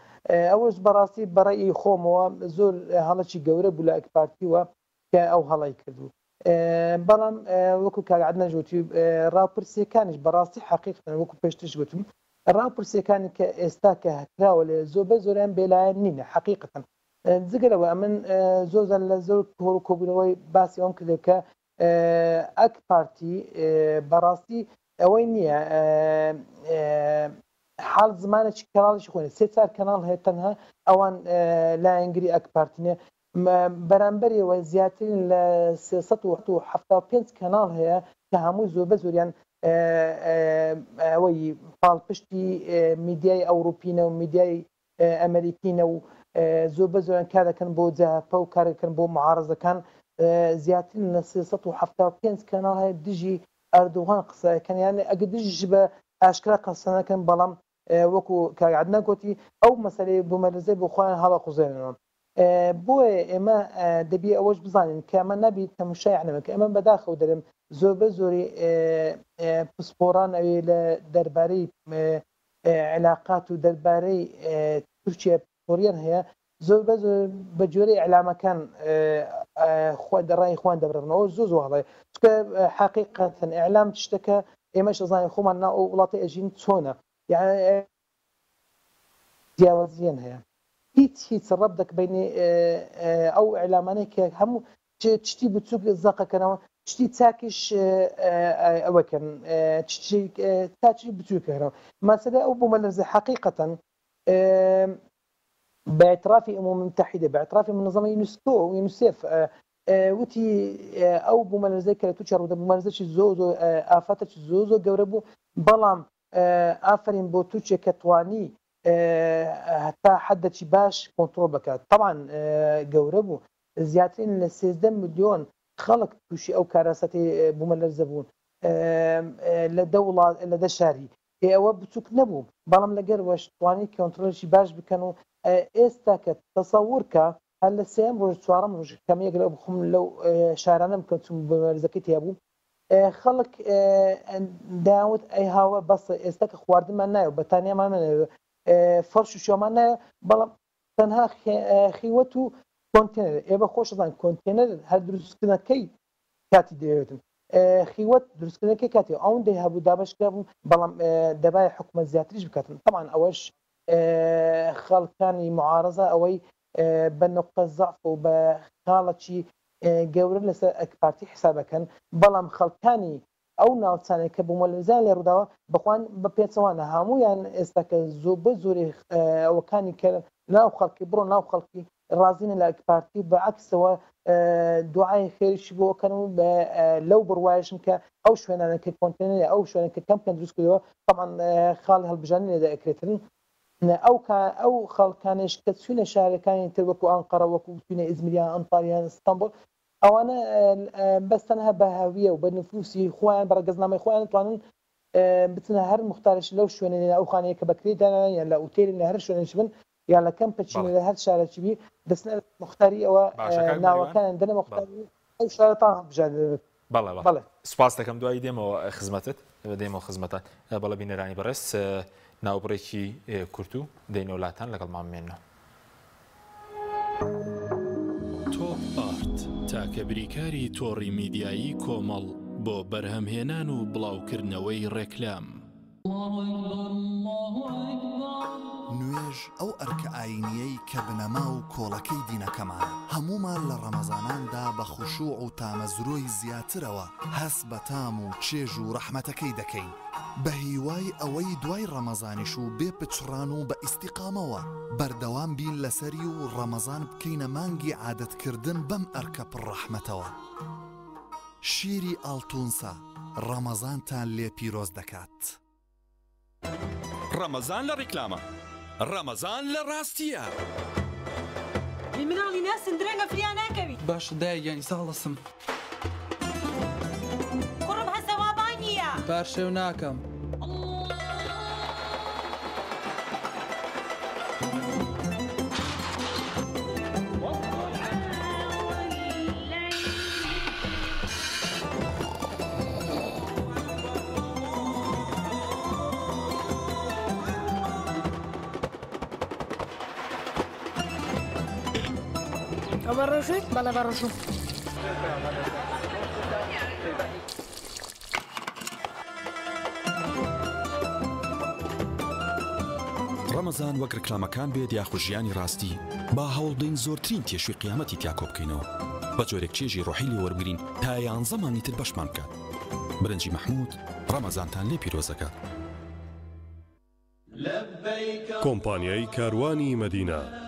ئەوەش بەڕاستی بەڕێی خۆمەوە زۆر هەڵەکی گەورە بوو لە ئەک پارتیوە کە ئەو هەڵی کردو بەڵام وەکو کاگعاد نەژوتی ڕاپرسیەکانیش بەڕاستی حقیقتن وەکو پێشترش گوتم ڕاپرسیەکانی کە ئێستا کە هەکراوە لێ زۆر زۆریان بێلایەن نینە حقیقتن جگەرەوە من زۆر لە زۆر کۆبوونەوەی باسی ئەوم کردێت کە ئەک پارتی بەڕاستی ئەوەی نییە حال زمانێکی کەناڵی خۆێنێ سێ چار کەناڵ هەیە تەنها ئەوان لایەنگری ئەک پارتینێ بەرامبەریەوە زیاترین لە 375 کەناڵ هەیە کە هەمووی زۆر بە زۆریان ئەوەی پاڵپشتی میدیای ئەوروپینە و میدیای ئەمریکینە و زۆر بە زۆریان کار دەکەن بۆ جەهەپە و کار دەکەن بۆ معارەزەکان زیاترین لە 375 کەناڵ هەیە دژی ئەردوغان قسەکەن یان ئەگە دژیش بە ئاشکرا قسەنەکەن بەڵام وەکو کاگعاد نەگوتی ئەو مەسەلەی بوومەلەرزەی بۆ خۆیان هەڵە قوزێنەوە بۆیە ئێمە دەبی ئەوەش بزانین کە ئەمە نەبی تەماشای عەلەمە کە ئەمە بەداخەوە دەرێم زۆر بە زۆری پسپۆران ئەوێ لە دەربارەی علاقات و دەربارەی تورکیا پۆریان هەیە زۆر بە زۆر بە جۆرەی ئەعلامەکان خۆ دەڕای خوان دەبرنەوە زۆر هەڵێ چکە حقیقەتەن ئەعلام شتەکە ئێمەش دەزانین خۆمان ناو وڵاتی ئەژین چۆنە یعنی جیاوازیان هەیە هیچ ڕەبدەک بینی ئەو ئەعلامانەی کە هەموو شتی بچووک زەقەکەنەوە شتی چاکیش ئەوەکەن تاچی بچووکەنەوە مەسەلە ئەو بوومەلەرزە حقیقەتەن باعترافی الأمم المتحدة باعتراف منظمة يونسكو ويونسيف وتی ئەو بوومەلەرزەی کە لە تووشە ڕوودا بوومەلەرزەی زۆر ئافاتێکی زۆر گەورە بوو بەڵام ئافرین بۆ تووچێک کە توانی هەتا حەدێکی باش کۆنتڕۆڵ بکات طبعا گەورە بوو زیاترین لە 13 ملیۆن خەڵک تووشی ئەو کارەسەتی بوومەلەرزە بوون لە وڵات لە دە شاری ئەوە بچووک نەبوو بەڵام لەگەر توانی کۆنتڕۆڵێکی باش بکەن و ئێستا کە تەسەوورکە هەر لە سێم ڕۆژ چوارەم ڕۆژ کەمێک لەو بخۆم لەو شارانە بکەم چون بوومەلەرزەکەی تێبوو خەڵک داوت ئەی هاوە بەسە ئێستا کە خواردنمان نایە بەتانیامان فەرش و شۆمان نایە بەڵام تەنها خیوەت و کۆنتێنەر ئێوە خۆشدان کۆنتێنەر هەر دروستکردنەکەی کاتی دەوێتن خیوەت دروستکردنەکەی کاتی ئەوەن دەی هەبوو دابشکرا بوو بەڵام دەبای حکومەت زیاتریش بکاتن طبعا ئەوەش خەڵکانی معارەزە ئەوەی بە نقطە زەعف و بە خاڵەکی گەورە لەسەر ئەک پارتی حسابەکەن بەڵام خەڵکانی ئەو ناوچانێک کە بوومەلەرزەیان لێ ڕووداوە بخوان بە پێچەوانە هەموویان ئێستا کە زۆر بە زۆری ئەوەکانی کە ناو خەڵکی بڕۆ ناو خەڵکی ڕازینە لە ئەک پارتی بەعکسەوە دوعای خێریشی بۆکەن و لەو بڕوایشن کە ئەو شوێنانە کە کۆنتێنەر ئەو شوێنە کە کەم دروست کردەوە طبعا خاڵ هەڵبژاردنی لێدا ئەکرێتن ئەو خەڵکانش کە چوونە شارەکانی تر وەکو ئەنقەرە وەکو چوونە ئیزمیریان ئەنتالیان ئیستانبول ئەوانە بەستەنها بە هاویە و بە نفوسی خۆیان بەڕگەزنامەی خۆیان توانن بچنە هەر مختارش لەو شوێنە ئەو خانەیە کە بەکرێدانیان یان لە ئوتێلی لە هەر شوێنێک بن یان لە کەم پچینە لە هەر شارێکی بی دەستنە مختاری ئەوە ناوەکانیان دەنە مختاری ئەو شارەتان هەڵبژاردن بەڵێ سوپاس دەکەم دوایی دێمەوە خزمەتت دێمەوە خزمەتان بەڵە بینەرانی بەڕێز ناوبڕێکی کورت و دەینە وڵاتان لەگەڵ مامێنەوە. کە بریکاری تۆڕی میدیایی کۆمەڵ بۆ بەرهەمهێنان و بڵاوکردنەوەی ڕێکلام. نوێژ ئەو ئەرکە ئاینیەی کە بنەما و کۆڵەکەی دینەکەمان هەمومان لە ڕەمەزاناندا بە خوشوع و تامەزرۆی زیاترەوە هەست بە تام و چێژ و ڕەحمەتەکەی دەکەین بە هیوای ئەوەی دوای ڕەمەزانیش و بێ پچڕان و بە ئیستیقامەوە بەردەوام بین لەسەری و ڕەمەزان بکەینە مانگی عادەتکردن بەم ئەرکە پڕڕەحمەتەوە. شیری ئاڵتونسا ڕەمەزانتان لێ پیرۆز دەکات. ڕەمەزان لە ڕیکلامە، ڕەمەزان لە ڕاستیە. مناڵی ناسن درەنگە فریان ناکەوی. باش دایگەنی ساڵەسم. کوڕم هەسەوابان نییە. پارشێو ناکەم. بەڕۆژێت بەڵێ بەڕۆژوو. ڕەمەزان وەک ڕکلامەکان بێت یاخو ژیانی ڕاستی با هەوڵدەین زۆرترین تێشوی قیامەتی تیا کۆ بکەینەوە بە جۆرێک چێژی ڕۆحی لێ وەرگرین تا 11 مانگی تر بەشمان بکات. برنجی مەحموود ڕەمەزانتان لێ پیرۆزەکات. کۆمپانیای کاروانی مەدینە.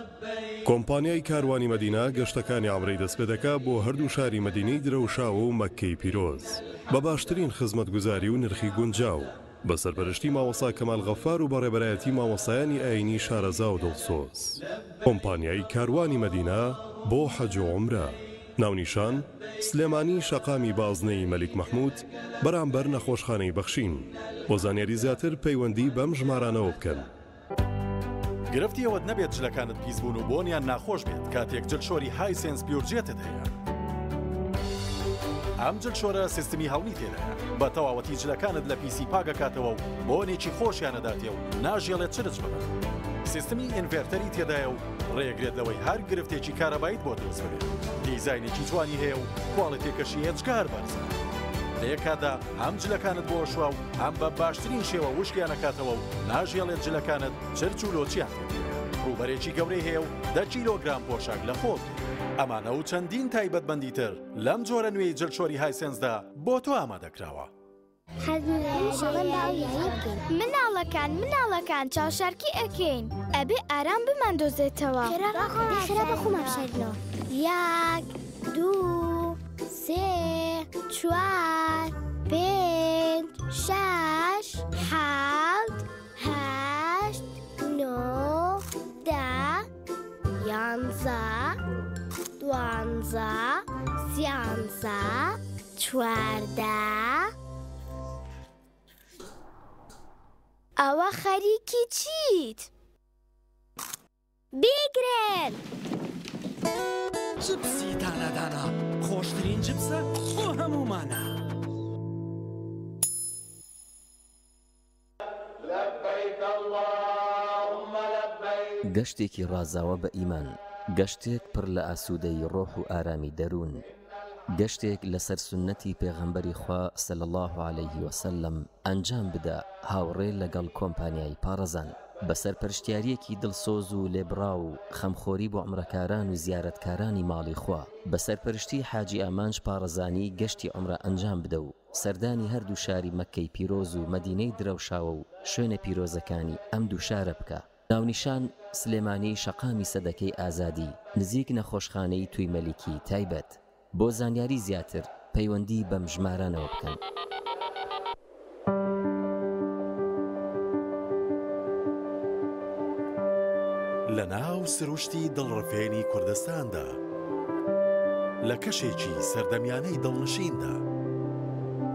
کۆمپانیای کاروانی مەدینە گەشتەکانی ئامڕەی دەست پێ دەکات بۆ هەردوو شاری مەدینەی درەوشاوە و مەککەی پیرۆز بە باشترین خزمەتگوزاری و نرخی گونجاو بە سەرپەرشتی مامۆستا کەمال غەفار و بەڕێبەرایەتی مامۆستایانی ئاینی شارەزا و دڵسۆز. کۆمپانیای کاروانی مەدینە بۆ حەج و عومرە. ناونیشان سلێمانی شەقامی بازنەی مەلیک مەحموود بەرامبەر نەخۆشخانەی بەخشین. بۆ زانیاری زیاتر پەیوەندی بەم ژمارانەوە بکەن. گرفتی ئەوەت نەبێت جلەکانت پیس بوون و بۆنیان ناخۆش بێت کاتێک جلشۆری های سێنس پیورجێتت هەیە. ئەم جلشۆرە سیستمی هەڵمی تێدایە بە تەواوەتی جلەکانت لە پیسی پاگەکاتەوە و بۆنێکی خۆشیانەداتێ و ناژێڵێت چرج ببن. سیستمی ئینڤێرتەری تێدایە و ڕێگرێت لەوەی هەر گرفتێکی کارەبایت بۆ دروست بێت. دیزاینێکی جوانی هەیە و کواڵیتێکەشی هێچکار بەرزە. لە یەکادا هەم جلەکانت بۆ شووە و هەم بە باشترین شێوە وشکیانەکاتەوە و ناژێڵێت جلەکانت چرچ و لۆچیان ڕوبەرێکی گەورەی هەیە و 10 کیلۆگرام پۆشاک لە خۆڵ. ئەمانە و چەندین تایبەتمەندی تر لەم جۆرە نوێی جلشۆری هایسێنسدا بۆ تۆ ئامادەکراوە. مناڵەکان چاوشارکی ئەکەین ئەبێ ئارام بماندۆزێتەوە. خێرا بەخۆمە بشێنەوە. 1 2 3 4 5 6 7 8 9 10 11 12 13 14 ئەوە خەریکی چیت؟ بیگرن! جبسی دانەدانە خۆشترین جبسە بۆ هەمومانە. گەشتێکی ڕازاوە بە ئیمان، گەشتێک پڕ لە ئاسوودەی ڕۆح و ئارامی دەروون، گەشتێک لەسەر سنەتی پێغەمبەری خوا صلی الله عليه وسلم ئەنجام بدە هاوڕێ لەگەڵ کۆمپانیای پارەزان بەسەر پەرشتیاریەکی دڵسۆز و لێبڕا و خەمخۆری بۆ عومرەکاران و زیارەتکارانی ماڵی خوا بەسەر پەرشتی حاجی ئامانج پارەزانی گەشتی عومرە ئەنجام بدە و سەردانی هەردوو شاری مەککەی پیرۆز و مەدینەی درەوشاوە و شوێنە پیرۆزەکانی ئەم دوو شارە بکە. ناونیشان سلێمانی شەقامی سەدەکەی ئازادی نزیک نەخۆشخانەی توی مەلیکی تایبەت. بۆ زانیاری زیاتر پەیوەندی بەم ژمارانەوە بکەن. لە ناو سروشتی دڵڕفێنی کوردستاندا لە کەشێکی سەردەمیانەی دڵنشیندا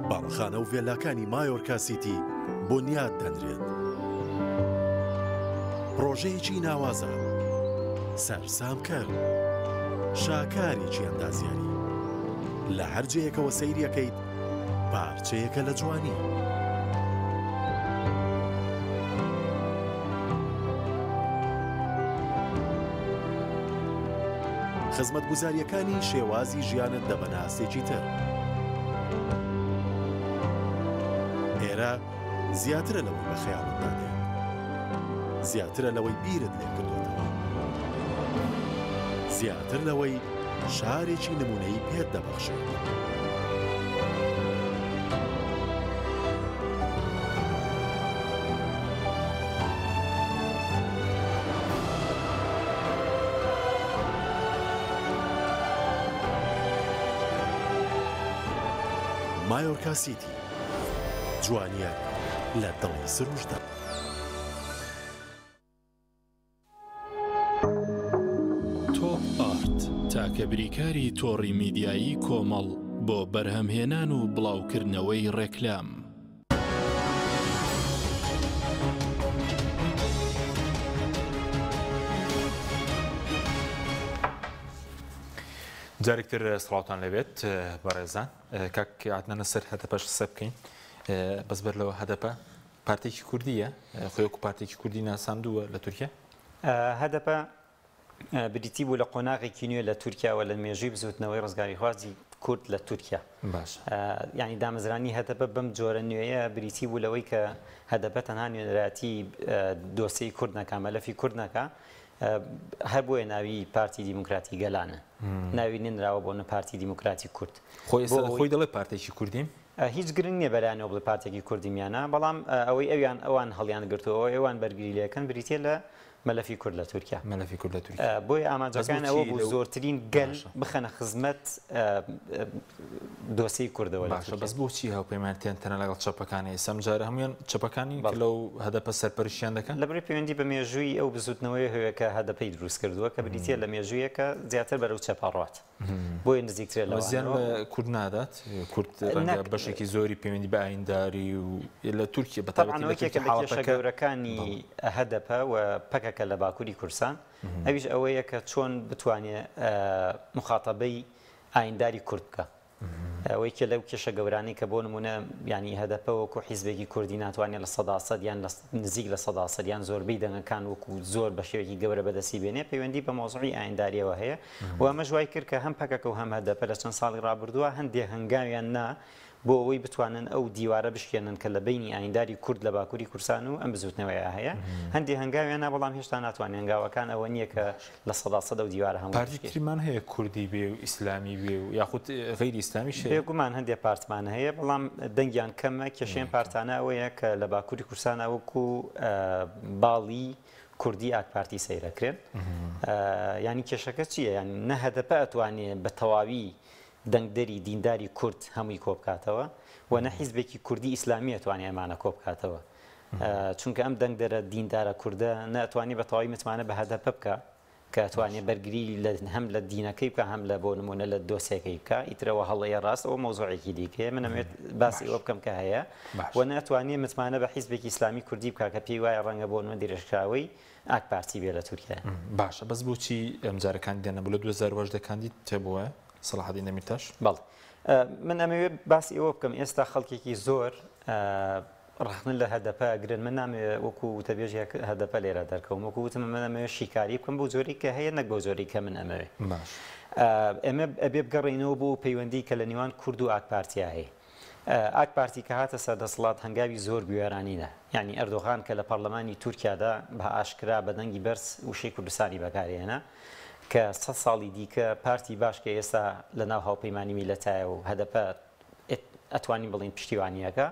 باڵەخانە و ڤێلاکانی مایۆرکا سیتی بنیاد دەنرێت. پرۆژەیەکی ناوازە سەرسامکەر شاکارێکی ئەندازیاری لە هەرجەیەکەوە سەیریەکەیت پارچەیەکە لە جوانی. خزمەتگوزاریەکانی شێوازی ژیانت دەبەناسێکی تر. ئێرە زیاترە لەوەی بە خەیاڵت دادێت، زیاترە لەوەی بیرت لێ کردوتەوە، زیاتر لەوەی شارێکی نمونەی پێت دەبەخشێت. مایۆرکا سیتی، جوانیان لە دڵی سروشدا. تۆپ ئارت تاکە بریکاری تۆڕی میدیایی کۆمەڵ بۆ بەرهەمهێنان و بڵاوکردنەوەی ڕێکلام. جارێکتر سڵاوتان لەوێت بەڕێزان کاک هاتنە سەر هەدەپەش قسە بکەین بەس بەر لەوە هەدەپە پارتێکی کوردیە خۆیەک و پارتێکی کوردی ناساندووە لە تورکیا هەدەپە بریتی بوو لە قۆناغێکی نوێ لە تورکیاوە لە مێژووی بزوتنەوەی ڕزگاری خوازی کورد لە تورکیا باش ینی دامەزرانی هەدەپە بەم جۆرە نوێیە بریتی بوو لەوەی کە هەدەپە تەنها نوێنەراتی دۆسەی کورد نەکا مەلەفی کورد نەکا هەبووە ناوی پارتی دیموکراتی گەلانە ناوی نێنراوە بۆ نە پارتی دیموکراتی کورد خۆی دەڵێ پارتێکی کوردیم هیچ گرنگ نییە بەلایەنەوە بڵێ پارتێکی کوردیمیانە بەڵام ئەوەی ئەوان هەڵیان گرتوەوە ئێوان بەرگری لەکەن بریتێ لە مەلەفی کورد لە تورکیا مەلەفی کورد لە تورکیا بۆی ئاماجەکان ئەوە بوو زۆرترین گەل بخەنە خزمەت دۆسەی کوردەوە باشە بەس بۆچی هاوپەیمانیان تەنە لەگەڵ چەپەکانی ئێستا جارە هەمویان چەپەکانی لەو هەدەپە سەرپەرشتیان دەکەن لەبەر پەیوەندی بە مێژووی ئەو بزوتنەوەی هەیەکە هەدەپەی دروست کردووە کە بریتە لە مێژوویەکە زیاتر بەرەو چەپەڕات بۆی نزیکترێت لە زیان لە کورد نادات کورد بەشێکی زۆری پەیوەندی بە ئاینداری و لە تورکیا بەتابانەوەیەکە گەورەکانی هەدەپە و پەکەکە لە باکووری کورسان ئەویش ئەوەیە کە چۆن بتوانێت مخاتەبەی ئاینداری کورد بکە ئەوەی کە لەو کێشە گەورانی کە بۆ نمونە ینی هەدەپە وەکو حیزبێکی کوردی ناتوانێت لە 100% یان نزیک لە 100% یان زۆربەی دەنگەکان وەکو زۆر بە شێوەیەکی گەورە بەدەستی بێنێ پەیوەندی بە مۆزوعی ئاینداریەوە هەیە و ئەمە ژوای کرد کە هەم پەکەکە و هەم هەدەپە لە چەند ساڵی ڕابردووە هەندێک هەنگاویان نا بۆ ئەوەی بتوانن ئەو دیوارە بشکێنن کە لە بینی ئاینداری کورد لە باکووری کورسان و ئەم بزوتنەوەیە هەیە هەندێک هەنگاویانە بەڵام هێشتا ناتوانێت هەنگاوەکان ئەوە نییە کە لە 100% ئەو دیوارە هەموو پارتیمان هەیە کوردی بێ و ئیسلامی بێ و یاخود غیری ئیسلامی بێگومان هەندێک پارتمان هەیە بەڵام دەنگیان کەمە کێشەیان پارتانە ئەوەیە کە لە باکووری کورسان ئەوەکو باڵی کوردی ئاکپارتی سەیرەکرێن ینی کێشەکە چییە یانی نە هەدەپە ئەتوانێت بە تەواوی دەنگدەری دینداری کورد هەمووی کۆبکاتەوە و نە حیزبێکی کوردی ئیسلامی ئەتوانێت ئەمانە کۆبکاتەوە چونکە ئەم دەنگدەرە دیندارە کووردە نەتوانێت بە تەواوی متمانە بە هەدەپە بکە کە ئەتوانێت بەرگری هەم لە دینەکەی بکە هەم لە بۆ نمونە لە دۆسێکەکەی بکە ئیترەوە هەڵەیە ڕاست ئەوە مۆزوعێکی دیکە من ئەمێت باسی ئەوە بکەم کە هەیە و نەتوانێت متمانە بە حیزبێکی ئیسلامی کوردی بکە کە پێی وایە ڕەنگە بۆ نمە دیرەشکراوەی ئاکپارتی بێ لە تورکیا باشە بەس بۆچی ئەمجارەکان دێنە بۆ لە 2010 تێبووە سەلاحەدین دەمیرتاش بەڵێ من ئەمەوێت باسی ئەوە بکەم ئێستا خەڵکێکی زۆر ڕخنن لە هەدەپە گرن من نامەوێت وەکو وتەبێژێک هەدەپە لێرە دەرکەوم وەکو وتم من ئەمەوێت شیکاری بکەم بۆ جۆری کە هەیە نەک بۆ جۆری کە من ئەمەوێت ئێمە ئەبێ بگەڕێنەوە بۆ پەیوەندی کە لە نێوان کورد و ئاکپارتیا هەیە ئاکپارتی کە هاتە سەردەسەڵات هەنگاوی زۆر گوێرانینە یعنی ئەردۆغان کە لە پەرلەمانی تورکیادا بە ئاشکرا بە دەنگی بەرز وشەی کوردستانی بەکارهێنا کە 100 ساڵی دیکە پارتی باش کە ئێستا لە ناو هاوپەیمانی میلەتایە و هەدەپە ئەتوانین بڵین پشتیوانیەکە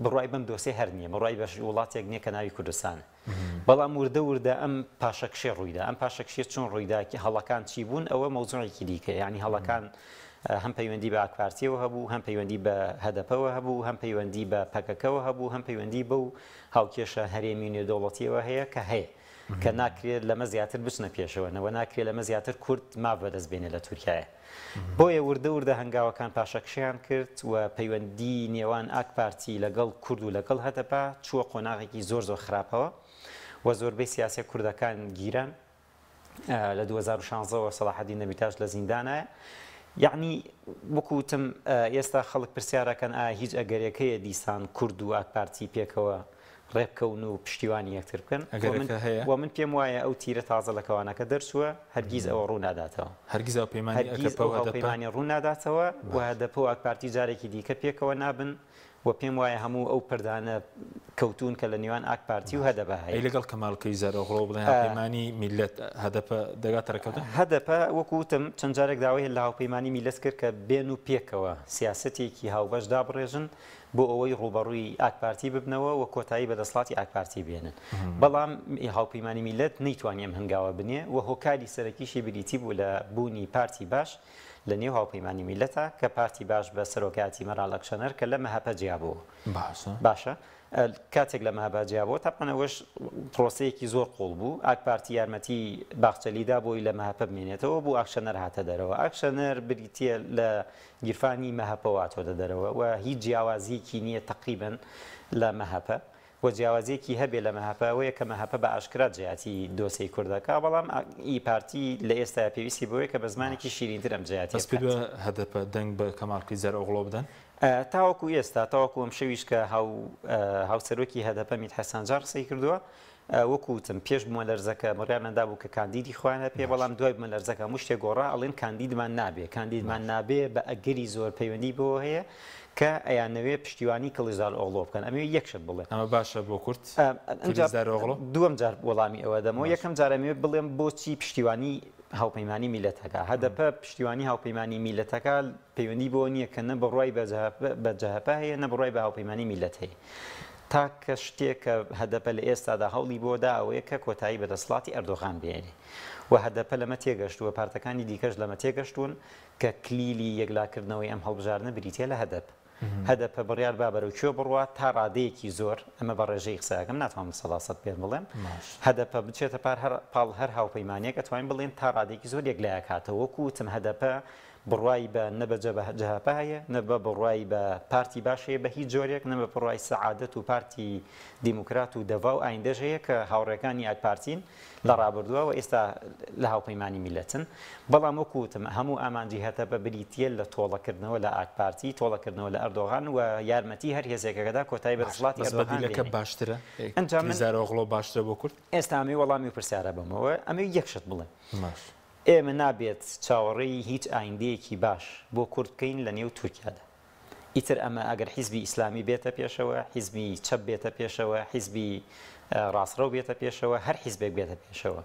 بڕای بەم دۆسێ هەر نییە بڕای بەش وڵاتێک نییە کە ناوی کوردستانە بەڵام وردە وردە ئەم پاشەکشێ ڕوویدا ئەم پاشەکشێت چۆن ڕوویداکی هەڵەکان چی بوون ئەوە مەوزوعێکی دیکە یعنی هەڵەکان هەم پەیوەندی بە ئاکپارتیەوە هەبوو هەم پەیوەندی بە هەدەپەوە هەبوو هەم پەیوەندی بە پەکەکەوە هەبوو هەم پەیوەندی بەو هاوکێشە هەرێمی نێودەوڵەتیەوە هەیە کە هەیە کە ناکرێت لەمە زیاتر بچنە پێشەوەنەوە ناکرێت لەمە زیاتر کورد ما بەدەست بێنێ لە تورکایە بۆیە وردە وردە هەنگاوەکان پاشەکشیان کرد و پەیوەندی نێوان ئاکپارتی لەگەڵ کورد و لەگەڵ هەدەپە چووە قۆناغێکی زۆر خراپەوە و زۆربەی سیاسی کوردەکان گیران لە 2016ەوە سەلاحەدین دەمیرتاش لە زیندانایە یعنی وەکوتم ئێستا خەڵک پرسیارەکەن ئایا هیچ ئەگەرێکەیە دیسان کورد و ئاکپارتی پێکەوە ڕێبکەون و پشتیوانی یەکتر بکەن و من پێم وایە ئەو تیرە تازە لە کەوانەکە دەرچووە هەرگیز ئەوە ڕوو ناداتەوە هەرگیز ئەو پەیمانی ڕوو ناداتەوە و هەدەپە و ئاکپارتی جارێکی دیکە پێکەوە نابن و پێم وایە هەموو ئەو پردانە کەوتون کە لە نێوان ئاکپارتی و هەدەبە هەیە لەگەڵ کەماڵکەی زارۆغڵۆ بڵێن هاوپەیمانی میلەت هەدەپە دەگاتەرەکەوتە هەدەپە وەکوتم چەند جارێک داوای لە هاوپەیمانی میلەت کرد کە بێن و پێکەوە سیاسەتێکی هاوبەش دابڕێژن بۆ ئەوەی ڕوبەڕووی ئاکپارتی ببنەوە و کۆتایی بەدەسڵاتی ئاکپارتی بێنن بەڵام هاوپەیمانی میلەت نەیتوانیم هەنگاوە بنێ و هۆکاری سەرەکیشی بریتی بوو لە بوونی پارتی باش لە نێو هاوپەیمانی میلەتە کە پارتی باش بە سەرۆکاتی مەرال ئەکشەنەر کە لە مەهەپە جیابەوە باشە کاتێک لە مەهەپە جیابەوە تاپەنەوەش پرۆسەیەکی زۆر قوڵ بوو ئاکپارتی یارمەتی باخچەلیدا بۆی لە مەهەپە بمێنێتەوە بۆ ئاکشەنەر هاتە دەرەوە ئاکشەنەر بریتە لە گیرفانی مەهەپەوە هاتۆتە دەرەوە و هیچ جیاوازیەکی نییە تەقریبەن لە مەهەپە و جیاوازیەکی هەبێ لە مەهەپەوەیە کە مەهەپە بە ئاشکرا جیاتی دۆسەی کوردەکە بەڵام ئی پارتی لە ئێستا پێویستی بۆیە کە بە زمانێکی شیرینتر ئەم جیاتی هەدەپە دەنگ بە کەماڵکەی زارۆغڵۆ بدەن تاوەکو ئێستا تاوەکو ئەم شەویش کە هاوسەرۆکی هەدەپە میت حەسەنجار قسەی کردووە وەکوتم پێش بوومە لەرزەکە مڕیانەدا بوو کە کاندیدی خوانە پێ بەڵام دوای بوومە لەرزەکە مشتێک گۆڕا ئەڵێن کاندیدمان نابێ کاندیدمان نابێ بە ئەگەری زۆر پەیوەندی بۆ هەیە کە ئەیانەوێ پشتیوانی کڵیزار ئۆغڵۆ بکەن ئەمێ یەکشت بڵێ ئەمە باشە بۆ کورد دووەم جار وەڵامی ئەوە دەمەوە یەکەم جارەمێ بڵێم بۆچی پشتیوانی هاوپەیمانی میلەتەکە هەدەپە پشتیوانی هاوپەیمانی میلەتەکە پەیوەندی بۆ نییە کە نە بڕای بە جەهەپە هەیە نە بڕای بە هاوپەیمانی میلەت هەیە تا کە شتێک کە هەدەپە لە ئێستادا هەوڵی بۆدا ئەوەیە کە کۆتایی بەدەسڵاتی ئەردۆغان بێنێ و هەدەپە لەمە تێگەشتووە پارتەکانی دیکەش لەمە تێگەشتوون کە کلیلی یەکلاکردنەوەی ئەم هەڵبژارنە بریتە لە هەدەپ هەدەپە بڕیار با بەرەوکوێ بڕوە تا ڕادەیەکی زۆر ئەمە بە ڕێژەی قسەکەم ناتوانم سەڵاسەت پێ بڵێم هەدەپە بچێتە پاڵ هەر هاوپەیمانەیە ئەتوانین بڵێن تا ڕادێکی زۆر یەکلایە کاتەوە وەکوتم هەدەپە بڕوای بە نەبەجە بە جەهەپە هەیە نەبە بڕوای بە پارتی باشەیە بە هیچ جۆرێک نەبە بڕوای سەعادەت و پارتی دیموکرات و دەڤا و ئایندەش هەیە کە هاوڕێکانی ئاکپارتین لە ڕابردووە و ئێستا لە هاوپەیمانی میلەتن بەڵام وەکوتم هەموو ئامانجی هەتە بە بریتە لە تۆڵەکردنەوە لە ئاکپارتی تۆڵەکردنەوە لە ئەردۆغان و یارمەتی هەر هێزێکەکەدا کۆتایی بەدەسڵاتی ئەردۆغانەکە باشترە زارۆغڵۆ باشترە بۆ کورد ئێستا ئەمێ وەڵامی پرسیارە بمەوە ئەمێ یەکشت بڵێ ئێمە نابێت چاوەڕێی هیچ ئایندەیەکی باش بۆ کورد بکەین لە نێو تورکیادا ئیتر ئەمە ئەگەر حیزبی ئیسلامی بێتە پێشەوە حیزبی چەپ بێتە پێشەوە حیزبی ڕاستڕەو بێتە پێشەوە هەر حیزبێک بێتە پێشەوە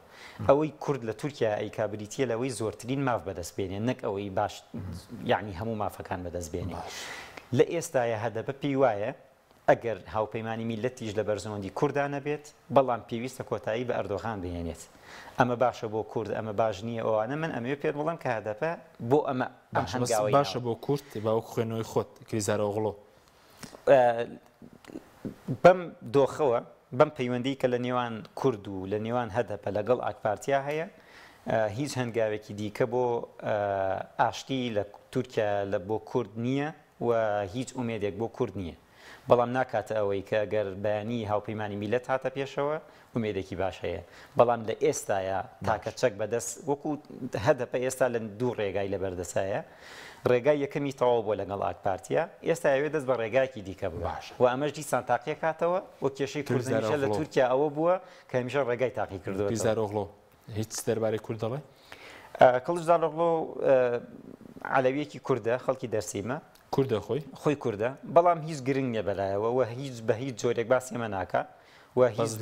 ئەوەی کورد لە تورکیا ئەیکا بریتە لەوەی زۆرترین ماف بەدەستبێنێ نەک ئەوەی باش یعنی هەموو مافەکان بەدەستبێنێ لە ئێستاە هەدەپە پێی وایە ئەگەر هاوپەیمانی میلەتیش لە بەرزەوەندی کوردانە بێت بەڵام پێویستە کۆتایی بە ئەردۆغان بهێنێت ئەمە باشە بۆ کورد ئەمە باش نییە ئەوانە من ئەمێ پێت بڵم کە هەدەپە بۆ ئەمە باشە بۆ کورد باوەکو خوێنەوەی خۆت کریزارۆغڵۆ بەم دۆخەوە بەم پەیوەندی کە لە نێوان کورد و لە نێوان هەدەپە لەگەڵ ئاکپارتیا هەیە هیچ هەنگاوێکی دیکە بۆ ئاشتی لە تورکیا لە بۆ کورد نییە و هیچ ئومێدێک بۆ کورد نییە بەڵام ناکاتە ئەوەی کە گەر بەیانی هاوپەیمانی میلەت هاتە پێشەوە ئومێدێکی باش هەیە بەڵام لە ئێستاە تاکە چەک بەدەست وەکو هەدەپە ئێستا لە دوو ڕێگای لە بەردەسایە ڕێگای یەکەمی تەواو بۆ لەگەڵ ئاکپارتیە ئێستا ئەوێ دەست بە ڕێگایکی دیکە بواش و ئەمەش دیسان تاقیە کاتەوە وە کێشەی کوردیشە لە تورکیا ئەوە بووە کە هەمیشە ڕێگای تاقی کردووە زارۆغڵۆ هیچ دەربارەی کورد دەڵێ کڵژداڵۆغڵۆ عەلەویەکی کوردە خەڵکی دەرسیمە کوردە خۆی کوردە بەڵام هیچ گرنگ نیە بەلایەوە و هیچ بە هیچ جۆرێک باسی ئەمە ناکە و هیچ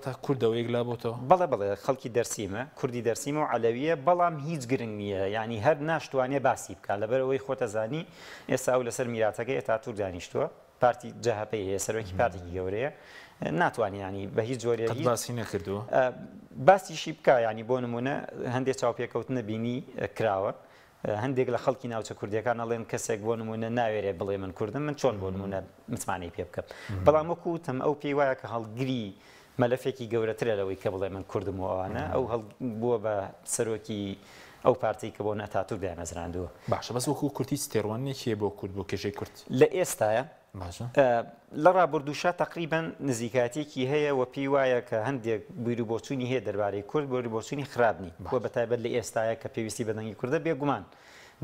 تا کوردەوەیەک لا بۆتەوە بەڵێ خەڵکی دەرسیمە کوردی دەرسیمە و عەلەویە بەڵام هیچ گرنگ نییە یعنی هەر ناشتوانێ باسی بکە لەبەرەوەی خۆتەزانی ئێستا ئەو لەسەر میراتەکە ئێتاتور دانیشتووە پارتی جەهەپەی هەیە سەرۆکی پارتێکی گەورەیە ناتوانانی ینی بە هیچ جۆرێک باسی نەکردووە باسیشی بکە ینی بۆ نمونە هەندێک چاوپێکەوتنە بینی کراوە هەندێک لە خەڵکی ناوچە کوردیەکان ئەڵێن کەسێک بۆ نمونە ناوێرێ بڵێ من کوردم من چۆن بۆ نمونە متمانەی پێ بکەم بەڵام وەکوتم ئەو پێی وایە کە هەڵگری مەلەفێکی گەورەترە لەوەی کە بڵێ من کوردم و ئەوانە ئەو هەڵ بووە بە سەرۆکی ئەو پارتی کە بۆ ئەتاتورک دامەزراندووە باشە بەس وەکو کورتی ستێڕوانێکیە بۆ کورد بۆ کێشەی کورد لە ئێستاە لە ڕابردووشە تقریبان نزیکاتێکی هەیە و پێی وایە کە هەندێک بیرروبۆچوونی هەیە دەربارەی کورد بۆ ریبۆچوونی خراپنی بۆ بەتایبەت لە ئێستاە کە پێویستی بەدەنگی کوردە بێگومان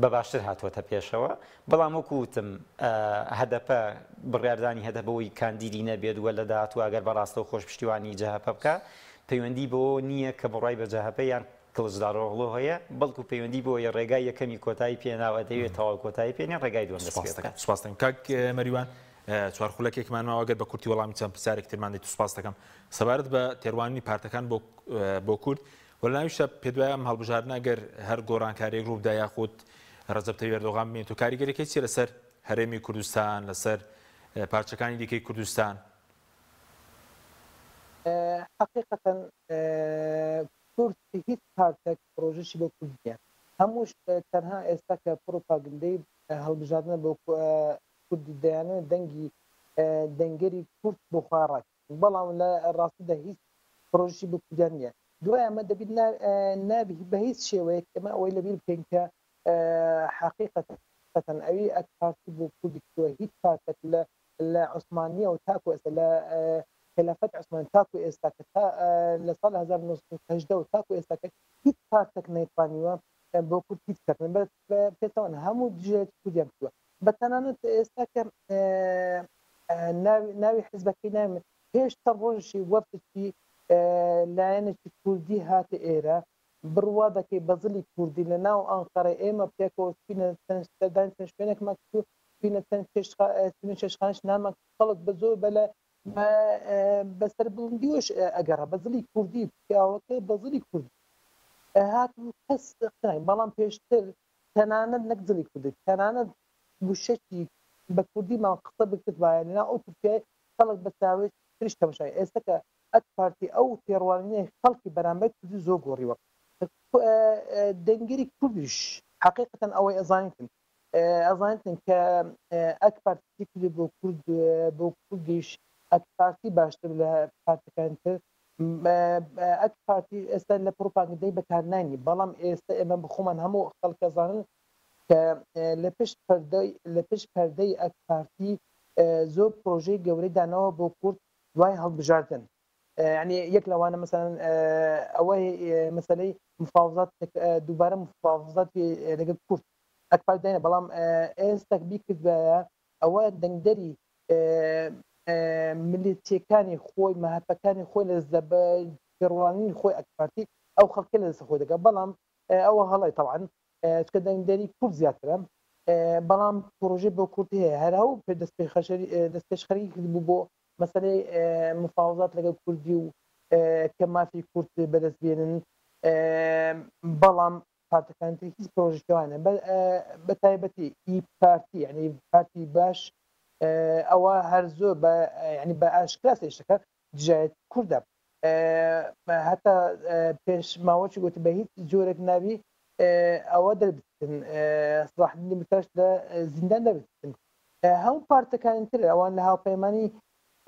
بە باشتر هاتوۆتە پێشەوە بەڵام وەکوتم هەدەپە بڕاردانی هەدەبەوەی کاندیدی نەبێت وە لە داهاتوو ئەگەر بەڕاستەوە خۆش پشتیوانی جەهەپە بکە پەیوەندی بۆ نییە کە بڕای بە جەهەپە یان کڵژداڕۆغڵۆ هەیە بەڵکو پەیوەندی بۆ یە ڕێگای یەکەمی کۆتایی پێناوە دەوێت تەواو کۆتایی پێێنێ ڕێگای دووەم سپاس دەکەم کاک مەریوان چوار خولەکێکمان ماوە گەر بە کورتی وەڵامی چەند پرسیارێک ترماندەی تو سپاس دەکەم سەبارەت بە تێڕوانی پارتەکان بۆ کورد وەلناویشە پێ دوایە ئەم هەڵبژاردنە گەر هەر گۆڕانکاریەک ڕووبدا یاخود ڕەجەب تەیب ئێردۆغان بێت و کاریگەریەکەی چی لەسەر هەرێمی کوردستان لەسەر پارچەکانی دیکەی کوردستان حقیقەتەن کورد هیچ پارتێک پرۆژەشی بۆ کورد نییە هەمووش تەنها ئێستا کە پرۆپاگندەی هەڵبژاردنە بۆ کوردی دەیانە دەنگی دەنگەری کورد بۆ خواڕات بەڵام لە ڕاستیدا هیچ پرۆژی بۆ کوردیان نییە دوای ئەمە دەبێت نابی بە هیچ شێوەیەک ئەمە ئەوەی لەبیر بکەین کە حقیقەتەن ئەوی ئەک پارتی بۆ کوردی کردووە هیچ پارتێک لە عوسمانیە و تاکو ئێستا لە خلافەت عوسمانی تاکو ئێستا کە تا لە ساڵ 1980 و تاکو ئێستا کە هیچ پارتێک نەیتوانیوە بۆ کورد هیچ کردن پێتەوە هەموو دژێت کوردیان کردووە بەتەنانەت ئێستا کە ناوی حزبەکەی نامێت پێشتر ڕۆژی وەفتێکی لایەنێکی کوردی هاتە ئێرە بڕوا دەکەی بەزلی کوردی لە ناو ئەنقەرە ئێمە پێکەوە شوێنێکمە چێشخانش نامە خەڵک بە زۆر بەلە بەسەر بڵندیۆش ئەگەڕە بەزلی کوردی پیاوەکە بەزلی کوردی هات کەس بەڵام پێشتر تەنانەت نەک زلی کوردی تەنانەت گوشەکی بە کوردی ماوە قسە بکرد وایە لەنا ئەو تورکیای خەڵک بە چاوێت تریش تەماشای ئێستا کە ئەک پارتی ئەو تێڕوانینەی خەڵکی بەرامبەر کوردی زۆر گۆڕیوە دەنگەری کوردیش حقیقەتەن ئەوەی ئەزانتن کە ئەک پارتی کوردی بۆ کوردیش ئەک پارتی باشتر لە پارتەکانتر ئەک پارتی ئێستا لە پرۆپاگندەی بەکارنانی بەڵام ئێستا ئێمە بخۆمان هەموو خەڵکەزانن کە لە پشت پەردەی ئەک پارتی زۆر پرۆژەی گەورەی دانەوە بۆ کورد دوای هەڵبژاردن يعني يك لو انا مثلا اوي مسألة مفاوضات دوباره مفاوضات في لقد كورد اكبر دينا بلام استك بيك اوي دنگدري مليتيكاني خوي مهبكاني خوي للزبال كرواني خوي اكبرتي او خلق لسه خوي دقه بلام او هلاي طبعا دنگدري كورد زياتره بلام بروجي بو كورد هي هو دستشخري بو مثلا مفاوضات لقى كردي وكما في كرد بلس بينن بلام بارتي كانت هيز بروجي كوانا بتايبتي اي بارتي يعني بارتي باش او هرزو يعني باشكال الشكل جاي كرد حتى بيش ما وش قلت بهيت جورك نبي او دربتن صلاح الدين بتاش زندان دربتن هم بارتي كانت اوان لها بيماني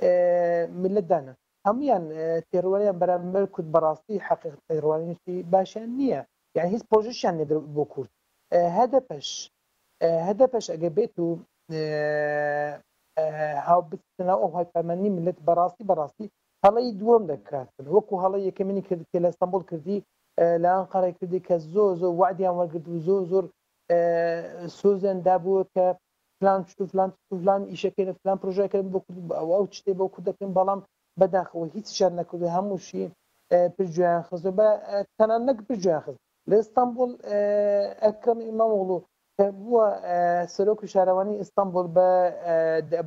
ملت دانا هەمویان تێڕوانیان بەرامبەر کورد بەڕاستی حقیقت تێڕوانیشی باشیان نییە یعنی هیچ پرۆژەشیان نێدرا بۆ کورد هەدەپەش ئەگە بێت و هاوبستنە ئەو هایپەرمەنی ملت بەڕاستی هەڵەی دووەم دەکاتن وەکو هەڵەی یەکەمینی کرد کە لە ئەستەمبوڵ کردی لە ئەنقەرە کردی کە زۆر وعدیان وەرگرت و زۆر سۆزیان دابووە کە فلان ئیشەکەن فلان پرۆژەکەن بۆ کورد ئەو شتێ بۆ کورد دەکەن بەڵام بەداخەوە هیچیان نەکردو هەمووشی پرگویان خزۆ بە تەنان نەک پرگویان خز لە ئەستەمبوڵ ئەکرەم ئیمامۆغڵو کە بووە سەرۆک شارەوانی ئەستەمبوڵ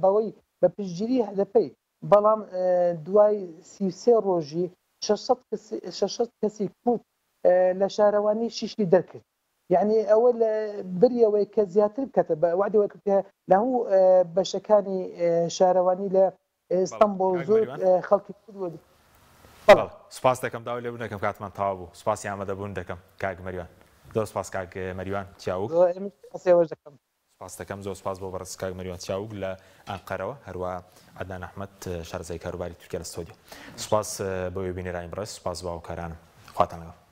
بەوەی بە پشتگیری هەدەپەی بەڵام دوای 33 ڕۆژی 600 کەسی کورد لە شارەوانی شیشی دەرکرد يعني أول بريوي كزياتر كتب وعدي وكتب له بشكاني شارواني لإسطنبول زود خلقي كل سپاس دەکەم داوای لێبوون دەکەم کاتمان تەواو بوو سپاسی ئامادەبوون دەکەم کاک مەریوان زۆر سپاس کاک مەریوان چاوک سپاس دەکەم زۆر سپاس بۆ بەڕست کاک مەریوان چاوک لە ئەنقەرەوە هەروە عەدنان ئەحمەد شارەزای کاروباری تورکیا لە ستۆدیۆ سپاس بۆ بینێرانی بەڕێز سپاس بۆ هاوکارانم خواتان لەگەڵ